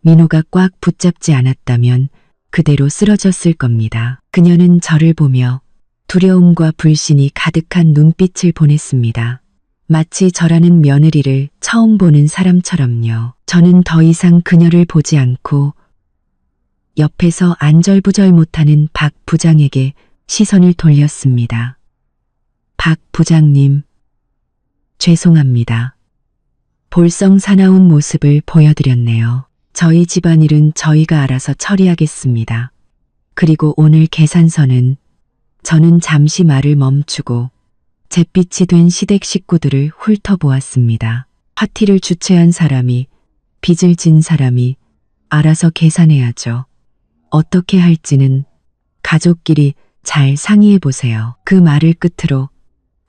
민호가 꽉 붙잡지 않았다면 그대로 쓰러졌을 겁니다. 그녀는 저를 보며 두려움과 불신이 가득한 눈빛을 보냈습니다. 마치 저라는 며느리를 처음 보는 사람처럼요. 저는 더 이상 그녀를 보지 않고 옆에서 안절부절 못하는 박 부장에게 시선을 돌렸습니다. 박 부장님, 죄송합니다. 볼썽 사나운 모습을 보여드렸네요. 저희 집안일은 저희가 알아서 처리하겠습니다. 그리고 오늘 계산서는 저는 잠시 말을 멈추고 잿빛이 된 시댁 식구들을 훑어보았습니다. 파티를 주최한 사람이, 빚을 진 사람이 알아서 계산해야죠. 어떻게 할지는 가족끼리 잘 상의해 보세요. 그 말을 끝으로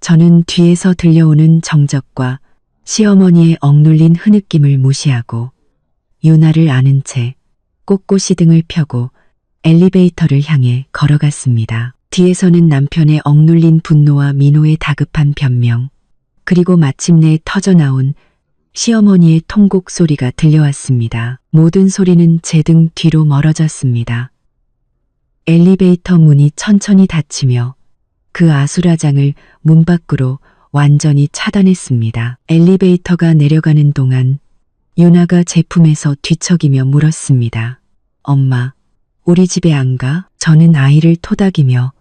저는 뒤에서 들려오는 정적과 시어머니의 억눌린 흐느낌을 무시하고 유나를 안은 채 꼿꼿이 등을 펴고 엘리베이터를 향해 걸어갔습니다. 뒤에서는 남편의 억눌린 분노와 민호의 다급한 변명, 그리고 마침내 터져나온 시어머니의 통곡 소리가 들려왔습니다. 모든 소리는 제 등 뒤로 멀어졌습니다. 엘리베이터 문이 천천히 닫히며 그 아수라장을 문 밖으로 완전히 차단했습니다. 엘리베이터가 내려가는 동안 유나가 제 품에서 뒤척이며 물었습니다. 엄마, 우리 집에 안 가? 저는 아이를 토닥이며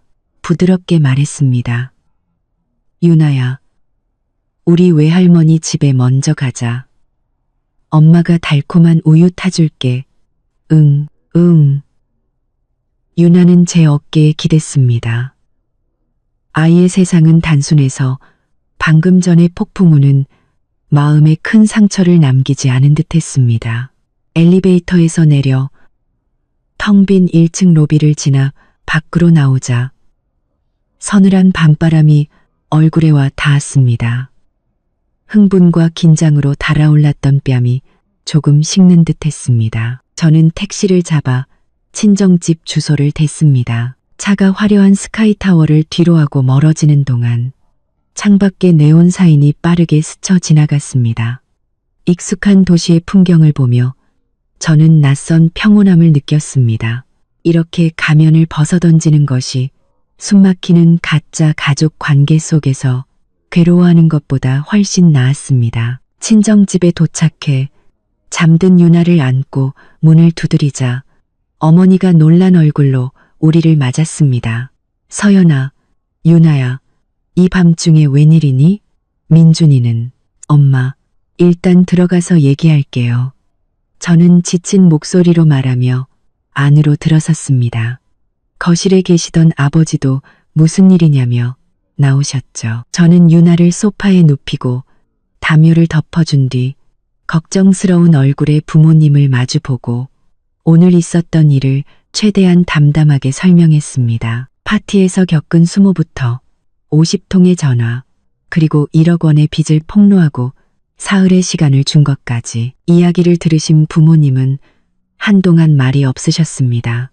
부드럽게 말했습니다. 유나야, 우리 외할머니 집에 먼저 가자. 엄마가 달콤한 우유 타줄게. 응. 유나는 제 어깨에 기댔습니다. 아이의 세상은 단순해서 방금 전의 폭풍우는 마음에 큰 상처를 남기지 않은 듯 했습니다. 엘리베이터에서 내려 텅 빈 1층 로비를 지나 밖으로 나오자 서늘한 밤바람이 얼굴에 와 닿았습니다. 흥분과 긴장으로 달아올랐던 뺨이 조금 식는 듯 했습니다. 저는 택시를 잡아 친정집 주소를 댔습니다. 차가 화려한 스카이타워를 뒤로하고 멀어지는 동안 창밖에 네온 사인이 빠르게 스쳐 지나갔습니다. 익숙한 도시의 풍경을 보며 저는 낯선 평온함을 느꼈습니다. 이렇게 가면을 벗어던지는 것이 숨막히는 가짜 가족 관계 속에서 괴로워하는 것보다 훨씬 나았습니다. 친정집에 도착해 잠든 유나를 안고 문을 두드리자 어머니가 놀란 얼굴로 우리를 맞았습니다. 서연아, 유나야, 이 밤중에 웬일이니? 민준이는, 엄마, 일단 들어가서 얘기할게요. 저는 지친 목소리로 말하며 안으로 들어섰습니다. 거실에 계시던 아버지도 무슨 일이냐며 나오셨죠. 저는 유나를 소파에 눕히고 담요를 덮어준 뒤 걱정스러운 얼굴의 부모님을 마주보고 오늘 있었던 일을 최대한 담담하게 설명했습니다. 파티에서 겪은 수모부터 50통의 전화, 그리고 1억 원의 빚을 폭로하고 사흘의 시간을 준 것까지 이야기를 들으신 부모님은 한동안 말이 없으셨습니다.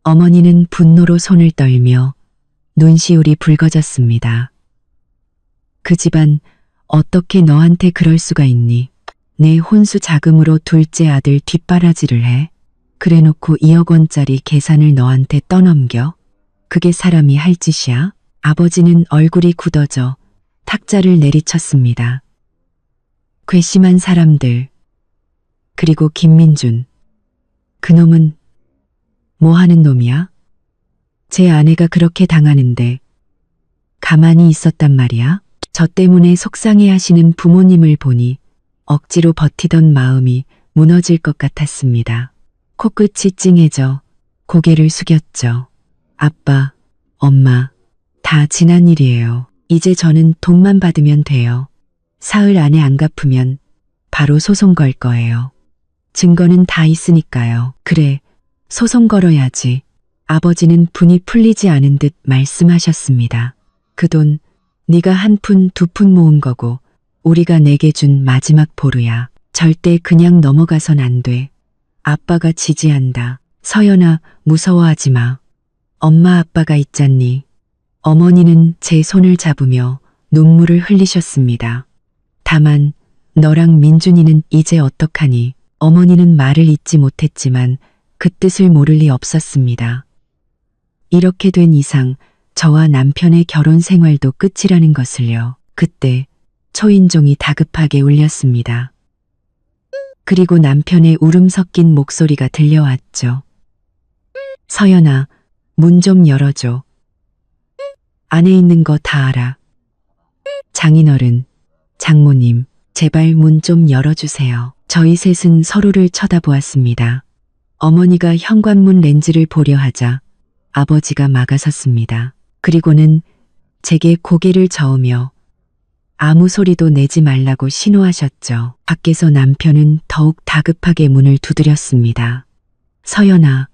어머니는 분노로 손을 떨며 눈시울이 붉어졌습니다. 그 집안 어떻게 너한테 그럴 수가 있니? 내 혼수 자금으로 둘째 아들 뒷바라지를 해? 그래놓고 2억 원짜리 계산을 너한테 떠넘겨? 그게 사람이 할 짓이야? 아버지는 얼굴이 굳어져 탁자를 내리쳤습니다. 괘씸한 사람들. 그리고 김민준. 그놈은 뭐 하는 놈이야? 제 아내가 그렇게 당하는데 가만히 있었단 말이야? 저 때문에 속상해 하시는 부모님을 보니 억지로 버티던 마음이 무너질 것 같았습니다. 코끝이 찡해져 고개를 숙였죠. 아빠, 엄마, 다 지난 일이에요. 이제 저는 돈만 받으면 돼요. 사흘 안에 안 갚으면 바로 소송 걸 거예요. 증거는 다 있으니까요. 그래, 소송 걸어야지. 아버지는 분이 풀리지 않은 듯 말씀하셨습니다. 그 돈 네가 1푼 2푼 모은 거고 우리가 내게 준 마지막 보루야. 절대 그냥 넘어가선 안 돼. 아빠가 지지한다. 서연아, 무서워하지 마. 엄마 아빠가 있잖니. 어머니는 제 손을 잡으며 눈물을 흘리셨습니다. 다만 너랑 민준이는 이제 어떡하니? 어머니는 말을 잇지 못했지만 그 뜻을 모를 리 없었습니다. 이렇게 된 이상 저와 남편의 결혼 생활도 끝이라는 것을요. 그때 초인종이 다급하게 울렸습니다. 그리고 남편의 울음 섞인 목소리가 들려왔죠. 서연아, 문 좀 열어줘. 안에 있는 거 다 알아. 장인어른, 장모님, 제발 문 좀 열어주세요. 저희 셋은 서로를 쳐다보았습니다. 어머니가 현관문 렌즈를 보려 하자 아버지가 막아섰습니다. 그리고는 제게 고개를 저으며 아무 소리도 내지 말라고 신호하셨죠. 밖에서 남편은 더욱 다급하게 문을 두드렸습니다. 서연아,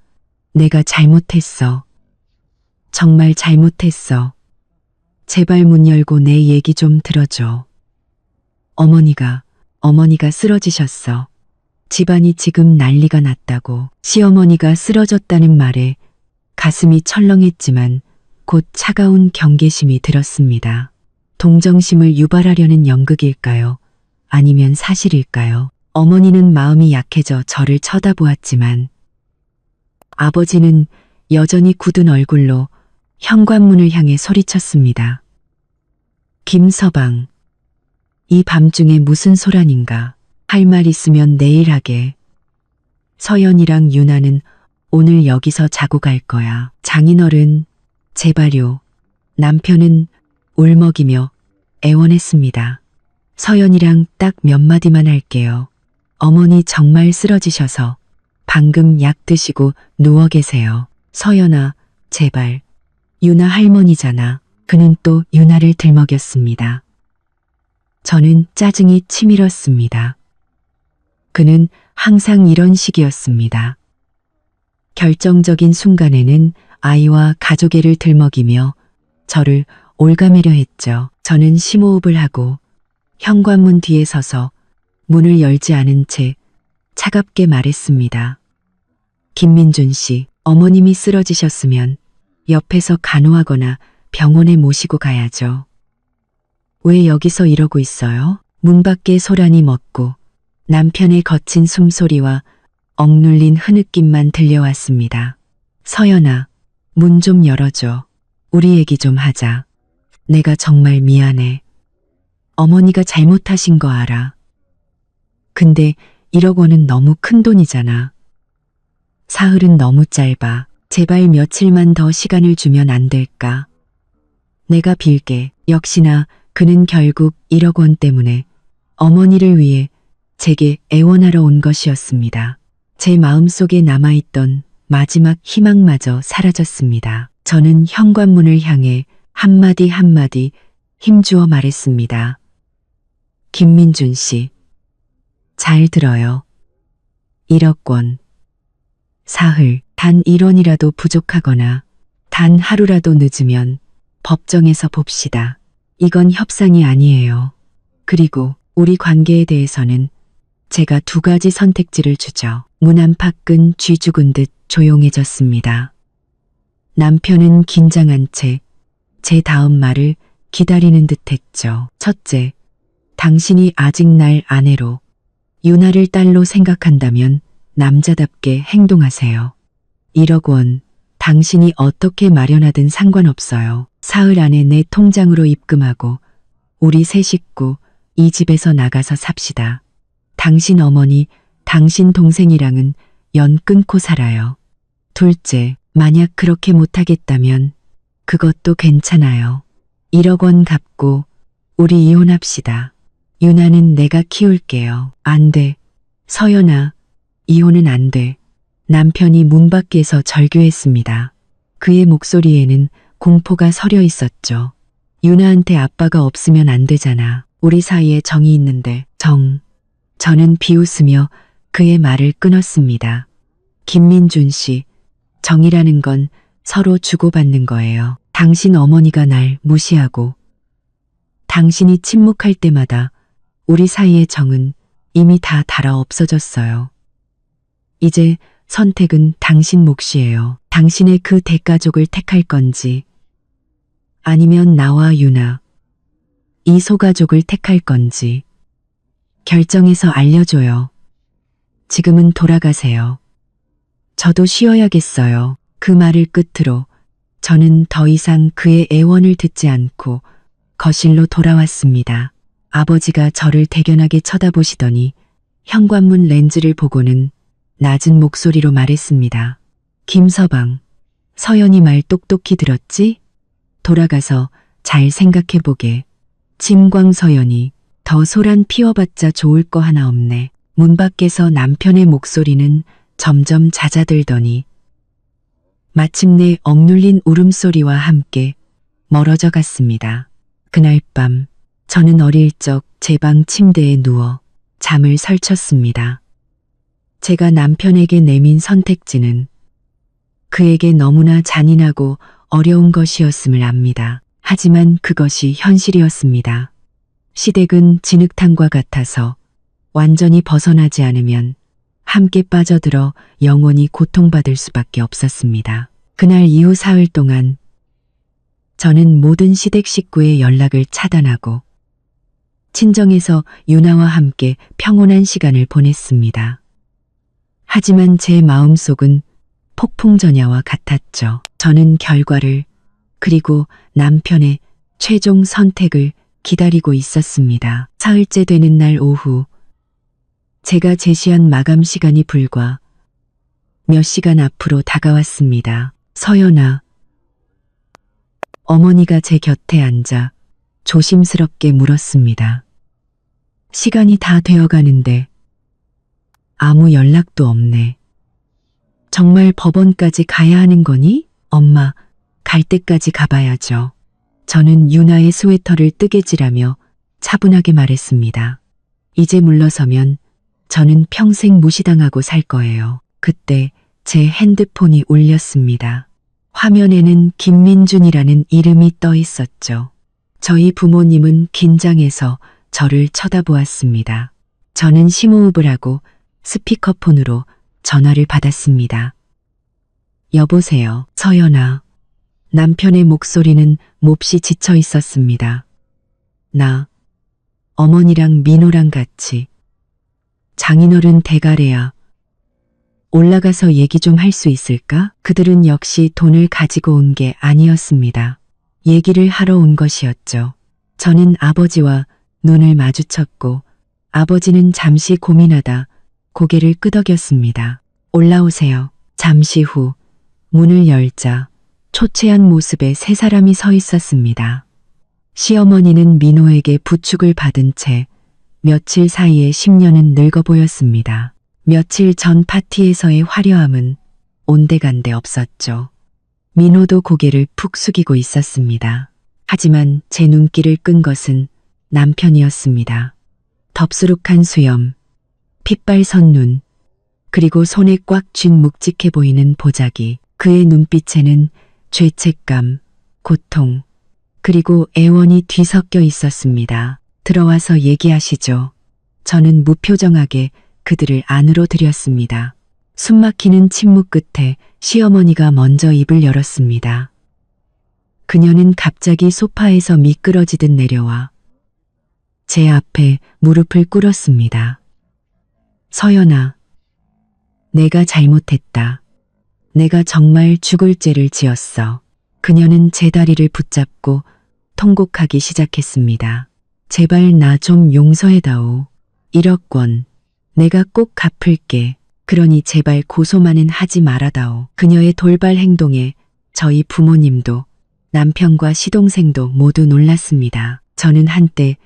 내가 잘못했어. 정말 잘못했어. 제발 문 열고 내 얘기 좀 들어줘. 어머니가 쓰러지셨어. 집안이 지금 난리가 났다고. 시어머니가 쓰러졌다는 말에 가슴이 철렁했지만 곧 차가운 경계심이 들었습니다. 동정심을 유발하려는 연극일까요? 아니면 사실일까요? 어머니는 마음이 약해져 저를 쳐다보았지만 아버지는 여전히 굳은 얼굴로 현관문을 향해 소리쳤습니다. 김서방, 이 밤중에 무슨 소란인가? 할 말 있으면 내일 하게. 서연이랑 유나는 오늘 여기서 자고 갈 거야. 장인어른, 제발요. 남편은 울먹이며 애원했습니다. 서연이랑 딱 몇 마디만 할게요. 어머니 정말 쓰러지셔서 방금 약 드시고 누워 계세요. 서연아, 제발. 유나 할머니잖아. 그는 또 유나를 들먹였습니다. 저는 짜증이 치밀었습니다. 그는 항상 이런 식이었습니다. 결정적인 순간에는 아이와 가족애를 들먹이며 저를 올가매려 했죠. 저는 심호흡을 하고 현관문 뒤에 서서 문을 열지 않은 채 차갑게 말했습니다. 김민준 씨, 어머님이 쓰러지셨으면 옆에서 간호하거나 병원에 모시고 가야죠. 왜 여기서 이러고 있어요? 문 밖에 소란이 멎고 남편의 거친 숨소리와 억눌린 흐느낌만 들려왔습니다. 서연아, 문 좀 열어줘. 우리 얘기 좀 하자. 내가 정말 미안해. 어머니가 잘못하신 거 알아. 근데 1억 원은 너무 큰 돈이잖아. 사흘은 너무 짧아. 제발 며칠만 더 시간을 주면 안 될까? 내가 빌게. 역시나 그는 결국 1억 원 때문에 어머니를 위해 제게 애원하러 온 것이었습니다. 제 마음속에 남아있던 마지막 희망마저 사라졌습니다. 저는 현관문을 향해 한마디 한마디 힘주어 말했습니다. 김민준 씨, 잘 들어요. 1억 원. 사흘, 단 1원이라도 부족하거나 단 하루라도 늦으면 법정에서 봅시다. 이건 협상이 아니에요. 그리고 우리 관계에 대해서는 제가 2가지 선택지를 주죠. 문 안팎은 쥐 죽은 듯 조용해졌습니다. 남편은 긴장한 채 제 다음 말을 기다리는 듯 했죠. 첫째, 당신이 아직 날 아내로, 유나를 딸로 생각한다면 남자답게 행동하세요. 1억 원, 당신이 어떻게 마련하든 상관없어요. 사흘 안에 내 통장으로 입금하고 우리 세 식구 이 집에서 나가서 삽시다. 당신 어머니, 당신 동생이랑은 연 끊고 살아요. 둘째, 만약 그렇게 못하겠다면 그것도 괜찮아요. 1억 원 갚고 우리 이혼합시다. 유나는 내가 키울게요. 안 돼. 서연아, 이혼은 안 돼. 남편이 문 밖에서 절규했습니다. 그의 목소리에는 공포가 서려 있었죠. 유나한테 아빠가 없으면 안 되잖아. 우리 사이에 정이 있는데. 저는 비웃으며 그의 말을 끊었습니다. 김민준 씨, 정이라는 건 서로 주고받는 거예요. 당신 어머니가 날 무시하고 당신이 침묵할 때마다 우리 사이의 정은 이미 다 닳아 없어졌어요. 이제 선택은 당신 몫이에요. 당신의 그 대가족을 택할 건지 아니면 나와 유나, 이 소가족을 택할 건지 결정해서 알려줘요. 지금은 돌아가세요. 저도 쉬어야겠어요. 그 말을 끝으로 저는 더 이상 그의 애원을 듣지 않고 거실로 돌아왔습니다. 아버지가 저를 대견하게 쳐다보시더니 현관문 렌즈를 보고는 낮은 목소리로 말했습니다. 김서방, 서연이 말 똑똑히 들었지? 돌아가서 잘 생각해보게. 진광서연이 더 소란 피워봤자 좋을 거 하나 없네. 문 밖에서 남편의 목소리는 점점 잦아들더니 마침내 억눌린 울음소리와 함께 멀어져 갔습니다. 그날 밤 저는 어릴 적 제 방 침대에 누워 잠을 설쳤습니다. 제가 남편에게 내민 선택지는 그에게 너무나 잔인하고 어려운 것이었음을 압니다. 하지만 그것이 현실이었습니다. 시댁은 진흙탕과 같아서 완전히 벗어나지 않으면 함께 빠져들어 영원히 고통받을 수밖에 없었습니다. 그날 이후 사흘 동안 저는 모든 시댁 식구의 연락을 차단하고 친정에서 유나와 함께 평온한 시간을 보냈습니다. 하지만 제 마음속은 폭풍전야와 같았죠. 저는 결과를 그리고 남편의 최종 선택을 기다리고 있었습니다. 사흘째 되는 날 오후 제가 제시한 마감 시간이 불과 몇 시간 앞으로 다가왔습니다. 서연아. 어머니가 제 곁에 앉아 조심스럽게 물었습니다. 시간이 다 되어가는데 아무 연락도 없네. 정말 법원까지 가야 하는 거니? 엄마, 갈 때까지 가봐야죠. 저는 유나의 스웨터를 뜨개질하며 차분하게 말했습니다. 이제 물러서면 저는 평생 무시당하고 살 거예요. 그때 제 핸드폰이 울렸습니다. 화면에는 김민준이라는 이름이 떠 있었죠. 저희 부모님은 긴장해서 저를 쳐다보았습니다. 저는 심호흡을 하고 스피커폰으로 전화를 받았습니다. 여보세요, 서연아. 남편의 목소리는 몹시 지쳐 있었습니다. 나, 어머니랑 민호랑 같이 장인어른 대가래야. 올라가서 얘기 좀 할 수 있을까? 그들은 역시 돈을 가지고 온 게 아니었습니다. 얘기를 하러 온 것이었죠. 저는 아버지와 눈을 마주쳤고 아버지는 잠시 고민하다 고개를 끄덕였습니다. 올라오세요. 잠시 후 문을 열자 초췌한 모습의 세 사람이 서 있었습니다. 시어머니는 민호에게 부축을 받은 채 며칠 사이에 10년은 늙어 보였습니다. 며칠 전 파티에서의 화려함은 온데간데 없었죠. 민호도 고개를 푹 숙이고 있었습니다. 하지만 제 눈길을 끈 것은 남편이었습니다. 덥수룩한 수염, 핏발선 눈, 그리고 손에 꽉 쥔 묵직해 보이는 보자기. 그의 눈빛에는 죄책감, 고통, 그리고 애원이 뒤섞여 있었습니다. 들어와서 얘기하시죠. 저는 무표정하게 그들을 안으로 들였습니다. 숨막히는 침묵 끝에 시어머니가 먼저 입을 열었습니다. 그녀는 갑자기 소파에서 미끄러지듯 내려와 제 앞에 무릎을 꿇었습니다. 서연아, 내가 잘못했다. 내가 정말 죽을 죄를 지었어. 그녀는 제 다리를 붙잡고 통곡하기 시작했습니다. 제발 나 좀 용서해다오. 1억 원. 내가 꼭 갚을게. 그러니 제발 고소만은 하지 말아다오. 그녀의 돌발 행동에 저희 부모님도 남편과 시동생도 모두 놀랐습니다. 저는 한때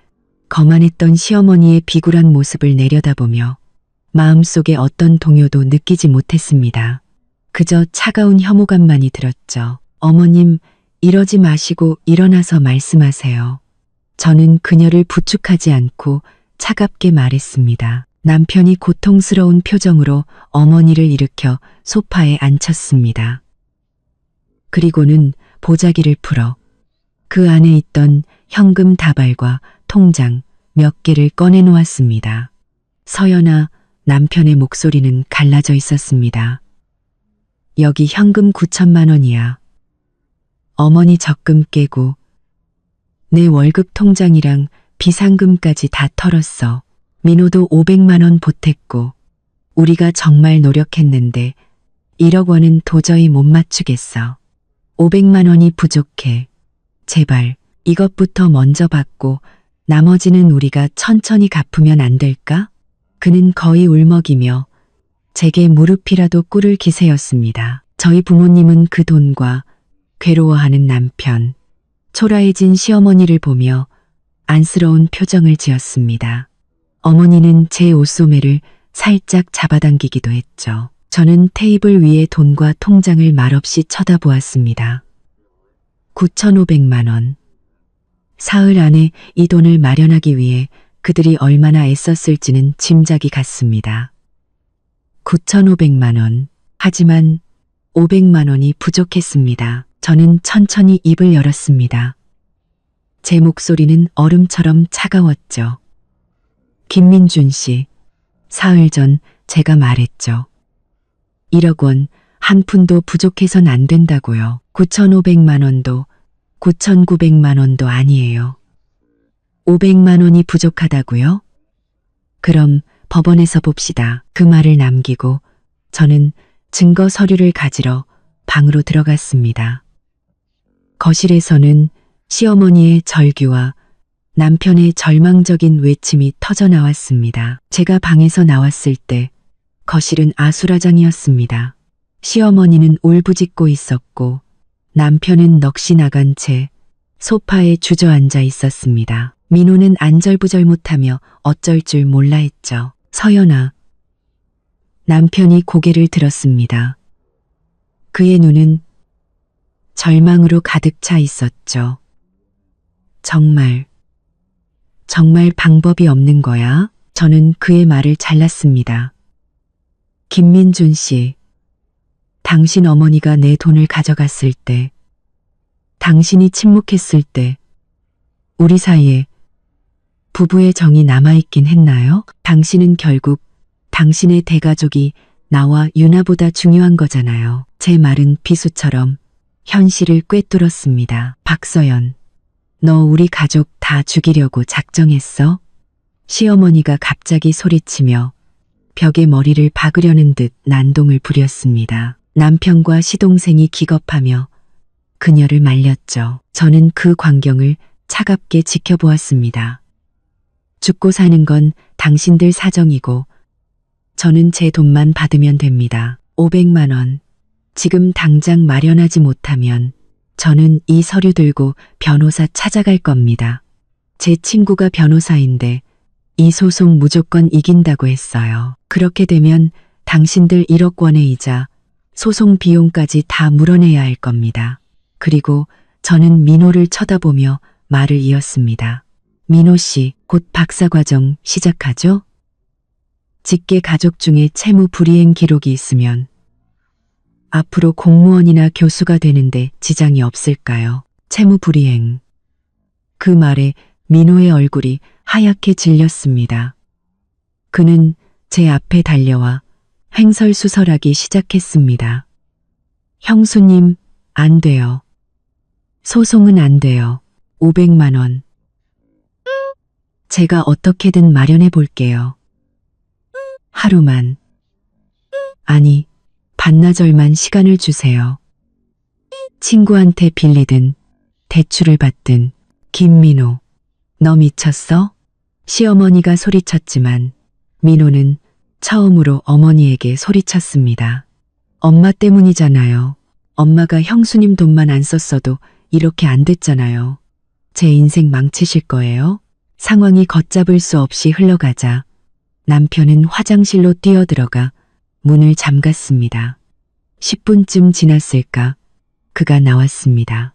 거만했던 시어머니의 비굴한 모습을 내려다보며 마음속에 어떤 동요도 느끼지 못했습니다. 그저 차가운 혐오감만이 들었죠. 어머님, 이러지 마시고 일어나서 말씀하세요. 저는 그녀를 부축하지 않고 차갑게 말했습니다. 남편이 고통스러운 표정으로 어머니를 일으켜 소파에 앉혔습니다. 그리고는 보자기를 풀어 그 안에 있던 현금 다발과 통장 몇 개를 꺼내놓았습니다. 서연아, 남편의 목소리는 갈라져 있었습니다. 여기 현금 9천만 원이야. 어머니 적금 깨고 내 월급 통장이랑 비상금까지 다 털었어. 민호도 500만 원 보탰고 우리가 정말 노력했는데 1억 원은 도저히 못 맞추겠어. 500만 원이 부족해. 제발 이것부터 먼저 받고 나머지는 우리가 천천히 갚으면 안 될까? 그는 거의 울먹이며 제게 무릎이라도 꿇을 기세였습니다. 저희 부모님은 그 돈과 괴로워하는 남편, 초라해진 시어머니를 보며 안쓰러운 표정을 지었습니다. 어머니는 제 옷소매를 살짝 잡아당기기도 했죠. 저는 테이블 위에 돈과 통장을 말없이 쳐다보았습니다. 9,500만 원. 사흘 안에 이 돈을 마련하기 위해 그들이 얼마나 애썼을지는 짐작이 갔습니다. 9,500만 원. 하지만 500만 원이 부족했습니다. 저는 천천히 입을 열었습니다. 제 목소리는 얼음처럼 차가웠죠. 김민준 씨, 사흘 전 제가 말했죠. 1억 원 한 푼도 부족해선 안 된다고요. 9,500만 원도 9,900만 원도 아니에요. 500만 원이 부족하다고요? 그럼 법원에서 봅시다. 그 말을 남기고 저는 증거 서류를 가지러 방으로 들어갔습니다. 거실에서는 시어머니의 절규와 남편의 절망적인 외침이 터져나왔습니다. 제가 방에서 나왔을 때 거실은 아수라장이었습니다. 시어머니는 울부짖고 있었고 남편은 넋이 나간 채 소파에 주저앉아 있었습니다. 민호는 안절부절 못하며 어쩔 줄 몰라 했죠. 서연아. 남편이 고개를 들었습니다. 그의 눈은 절망으로 가득 차 있었죠. 정말 방법이 없는 거야? 저는 그의 말을 잘랐습니다. 김민준 씨, 당신 어머니가 내 돈을 가져갔을 때, 당신이 침묵했을 때, 우리 사이에 부부의 정이 남아있긴 했나요? 당신은 결국 당신의 대가족이 나와 유나보다 중요한 거잖아요. 제 말은 비수처럼 현실을 꿰뚫었습니다. 박서연, 너 우리 가족 다 죽이려고 작정했어? 시어머니가 갑자기 소리치며 벽에 머리를 박으려는 듯 난동을 부렸습니다. 남편과 시동생이 기겁하며 그녀를 말렸죠. 저는 그 광경을 차갑게 지켜보았습니다. 죽고 사는 건 당신들 사정이고 저는 제 돈만 받으면 됩니다. 500만 원. 지금 당장 마련하지 못하면 저는 이 서류 들고 변호사 찾아갈 겁니다. 제 친구가 변호사인데 이 소송 무조건 이긴다고 했어요. 그렇게 되면 당신들 1억 원의 이자, 소송 비용까지 다 물어내야 할 겁니다. 그리고 저는 민호를 쳐다보며 말을 이었습니다. 민호 씨, 곧 박사과정 시작하죠? 직계 가족 중에 채무 불이행 기록이 있으면 앞으로 공무원이나 교수가 되는데 지장이 없을까요? 채무 불이행. 그 말에 민호의 얼굴이 하얗게 질렸습니다. 그는 제 앞에 달려와 횡설수설하기 시작했습니다. 형수님, 안 돼요. 소송은 안 돼요. 500만 원. 제가 어떻게든 마련해 볼게요. 하루만. 아니, 반나절만 시간을 주세요. 친구한테 빌리든 대출을 받든. 김민호, 너 미쳤어? 시어머니가 소리쳤지만 민호는 처음으로 어머니에게 소리쳤습니다. 엄마 때문이잖아요. 엄마가 형수님 돈만 안 썼어도 이렇게 안 됐잖아요. 제 인생 망치실 거예요? 상황이 걷잡을 수 없이 흘러가자 남편은 화장실로 뛰어들어가 문을 잠갔습니다. 10분쯤 지났을까 그가 나왔습니다.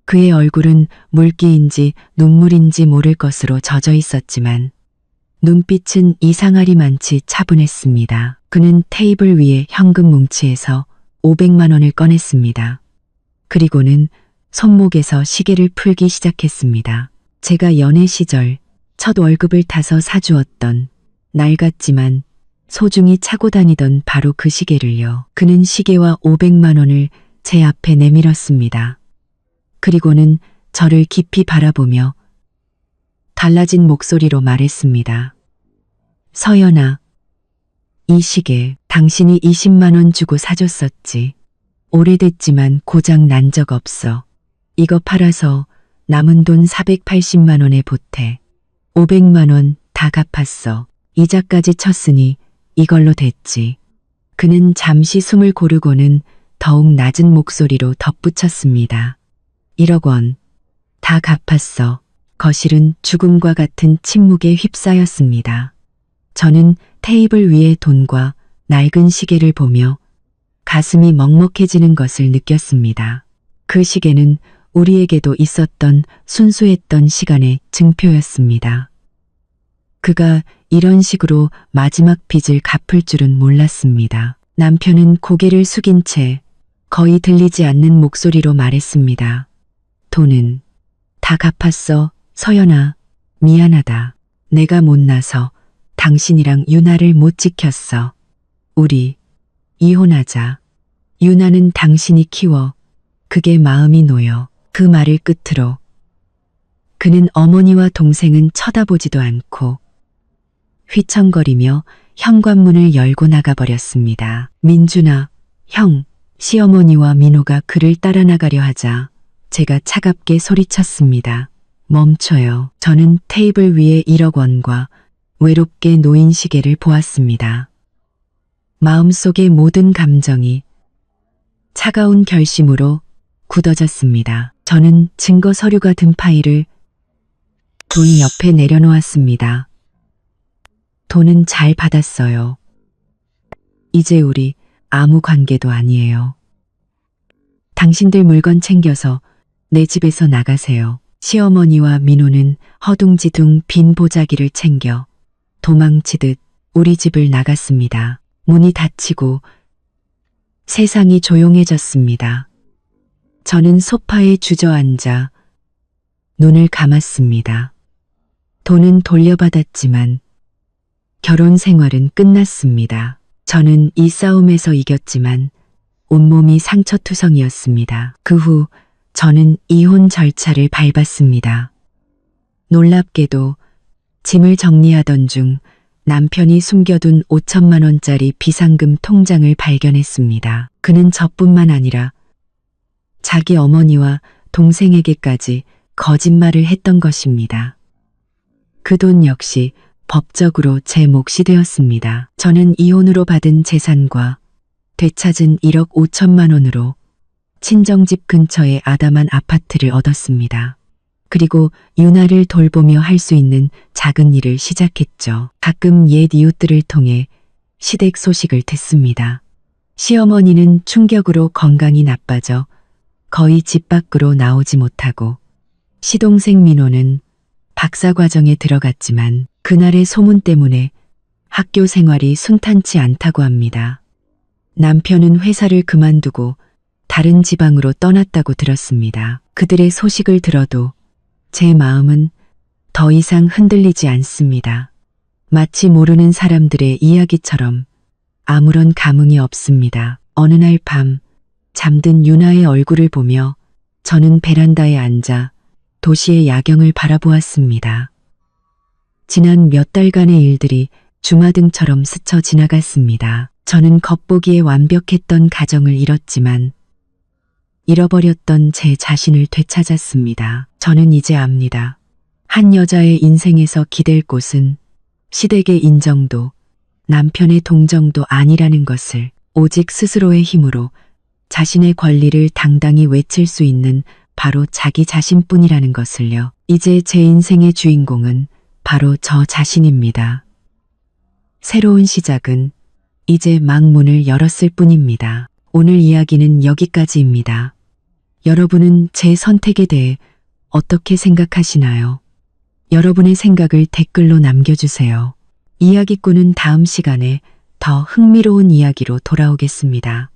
그의 얼굴은 물기인지 눈물인지 모를 것으로 젖어 있었지만 눈빛은 이상하리만치 차분했습니다. 그는 테이블 위에 현금 뭉치에서 500만 원을 꺼냈습니다. 그리고는 손목에서 시계를 풀기 시작했습니다. 제가 연애 시절 첫 월급을 타서 사주었던 낡았지만 소중히 차고 다니던 바로 그 시계를요. 그는 시계와 500만 원을 제 앞에 내밀었습니다. 그리고는 저를 깊이 바라보며 달라진 목소리로 말했습니다. 서연아, 이 시계 당신이 20만 원 주고 사줬었지. 오래됐지만 고장 난 적 없어. 이거 팔아서 남은 돈 480만 원에 보태. 500만 원 다 갚았어. 이자까지 쳤으니 이걸로 됐지. 그는 잠시 숨을 고르고는 더욱 낮은 목소리로 덧붙였습니다. 1억 원 다 갚았어. 거실은 죽음과 같은 침묵에 휩싸였습니다. 저는 테이블 위의 돈과 낡은 시계를 보며 가슴이 먹먹해지는 것을 느꼈습니다. 그 시계는 우리에게도 있었던 순수했던 시간의 증표였습니다. 그가 이런 식으로 마지막 빚을 갚을 줄은 몰랐습니다. 남편은 고개를 숙인 채 거의 들리지 않는 목소리로 말했습니다. 돈은 다 갚았어, 서연아. 미안하다. 내가 못나서 당신이랑 유나를 못 지켰어. 우리 이혼하자. 유나는 당신이 키워. 그게 마음이 놓여. 그 말을 끝으로 그는 어머니와 동생은 쳐다보지도 않고 휘청거리며 현관문을 열고 나가버렸습니다. 민준아, 형, 시어머니와 민호가 그를 따라 나가려 하자 제가 차갑게 소리쳤습니다. 멈춰요. 저는 테이블 위에 1억 원과 외롭게 놓인 시계를 보았습니다. 마음속의 모든 감정이 차가운 결심으로 굳어졌습니다. 저는 증거 서류가 든 파일을 돈 옆에 내려놓았습니다. 돈은 잘 받았어요. 이제 우리 아무 관계도 아니에요. 당신들 물건 챙겨서 내 집에서 나가세요. 시어머니와 민호는 허둥지둥 빈 보자기를 챙겨 도망치듯 우리 집을 나갔습니다. 문이 닫히고 세상이 조용해졌습니다. 저는 소파에 주저앉아 눈을 감았습니다. 돈은 돌려받았지만 결혼 생활은 끝났습니다. 저는 이 싸움에서 이겼지만 온몸이 상처투성이었습니다. 그 후 저는 이혼 절차를 밟았습니다. 놀랍게도 짐을 정리하던 중 남편이 숨겨둔 5천만 원짜리 비상금 통장을 발견했습니다. 그는 저뿐만 아니라 자기 어머니와 동생에게까지 거짓말을 했던 것입니다. 그 돈 역시 법적으로 제 몫이 되었습니다. 저는 이혼으로 받은 재산과 되찾은 1억 5천만 원으로 친정집 근처의 아담한 아파트를 얻었습니다. 그리고 유나를 돌보며 할 수 있는 작은 일을 시작했죠. 가끔 옛 이웃들을 통해 시댁 소식을 듣습니다. 시어머니는 충격으로 건강이 나빠져 거의 집 밖으로 나오지 못하고 시동생 민호는 박사과정에 들어갔지만 그날의 소문 때문에 학교 생활이 순탄치 않다고 합니다. 남편은 회사를 그만두고 다른 지방으로 떠났다고 들었습니다. 그들의 소식을 들어도 제 마음은 더 이상 흔들리지 않습니다. 마치 모르는 사람들의 이야기처럼 아무런 감흥이 없습니다. 어느 날 밤 잠든 유나의 얼굴을 보며 저는 베란다에 앉아 도시의 야경을 바라보았습니다. 지난 몇 달간의 일들이 주마등처럼 스쳐 지나갔습니다. 저는 겉보기에 완벽했던 가정을 잃었지만 잃어버렸던 제 자신을 되찾았습니다. 저는 이제 압니다. 한 여자의 인생에서 기댈 곳은 시댁의 인정도 남편의 동정도 아니라는 것을, 오직 스스로의 힘으로 자신의 권리를 당당히 외칠 수 있는 바로 자기 자신뿐이라는 것을요. 이제 제 인생의 주인공은 바로 저 자신입니다. 새로운 시작은 이제 막 문을 열었을 뿐입니다. 오늘 이야기는 여기까지입니다. 여러분은 제 선택에 대해 어떻게 생각하시나요? 여러분의 생각을 댓글로 남겨주세요. 이야기꾼은 다음 시간에 더 흥미로운 이야기로 돌아오겠습니다.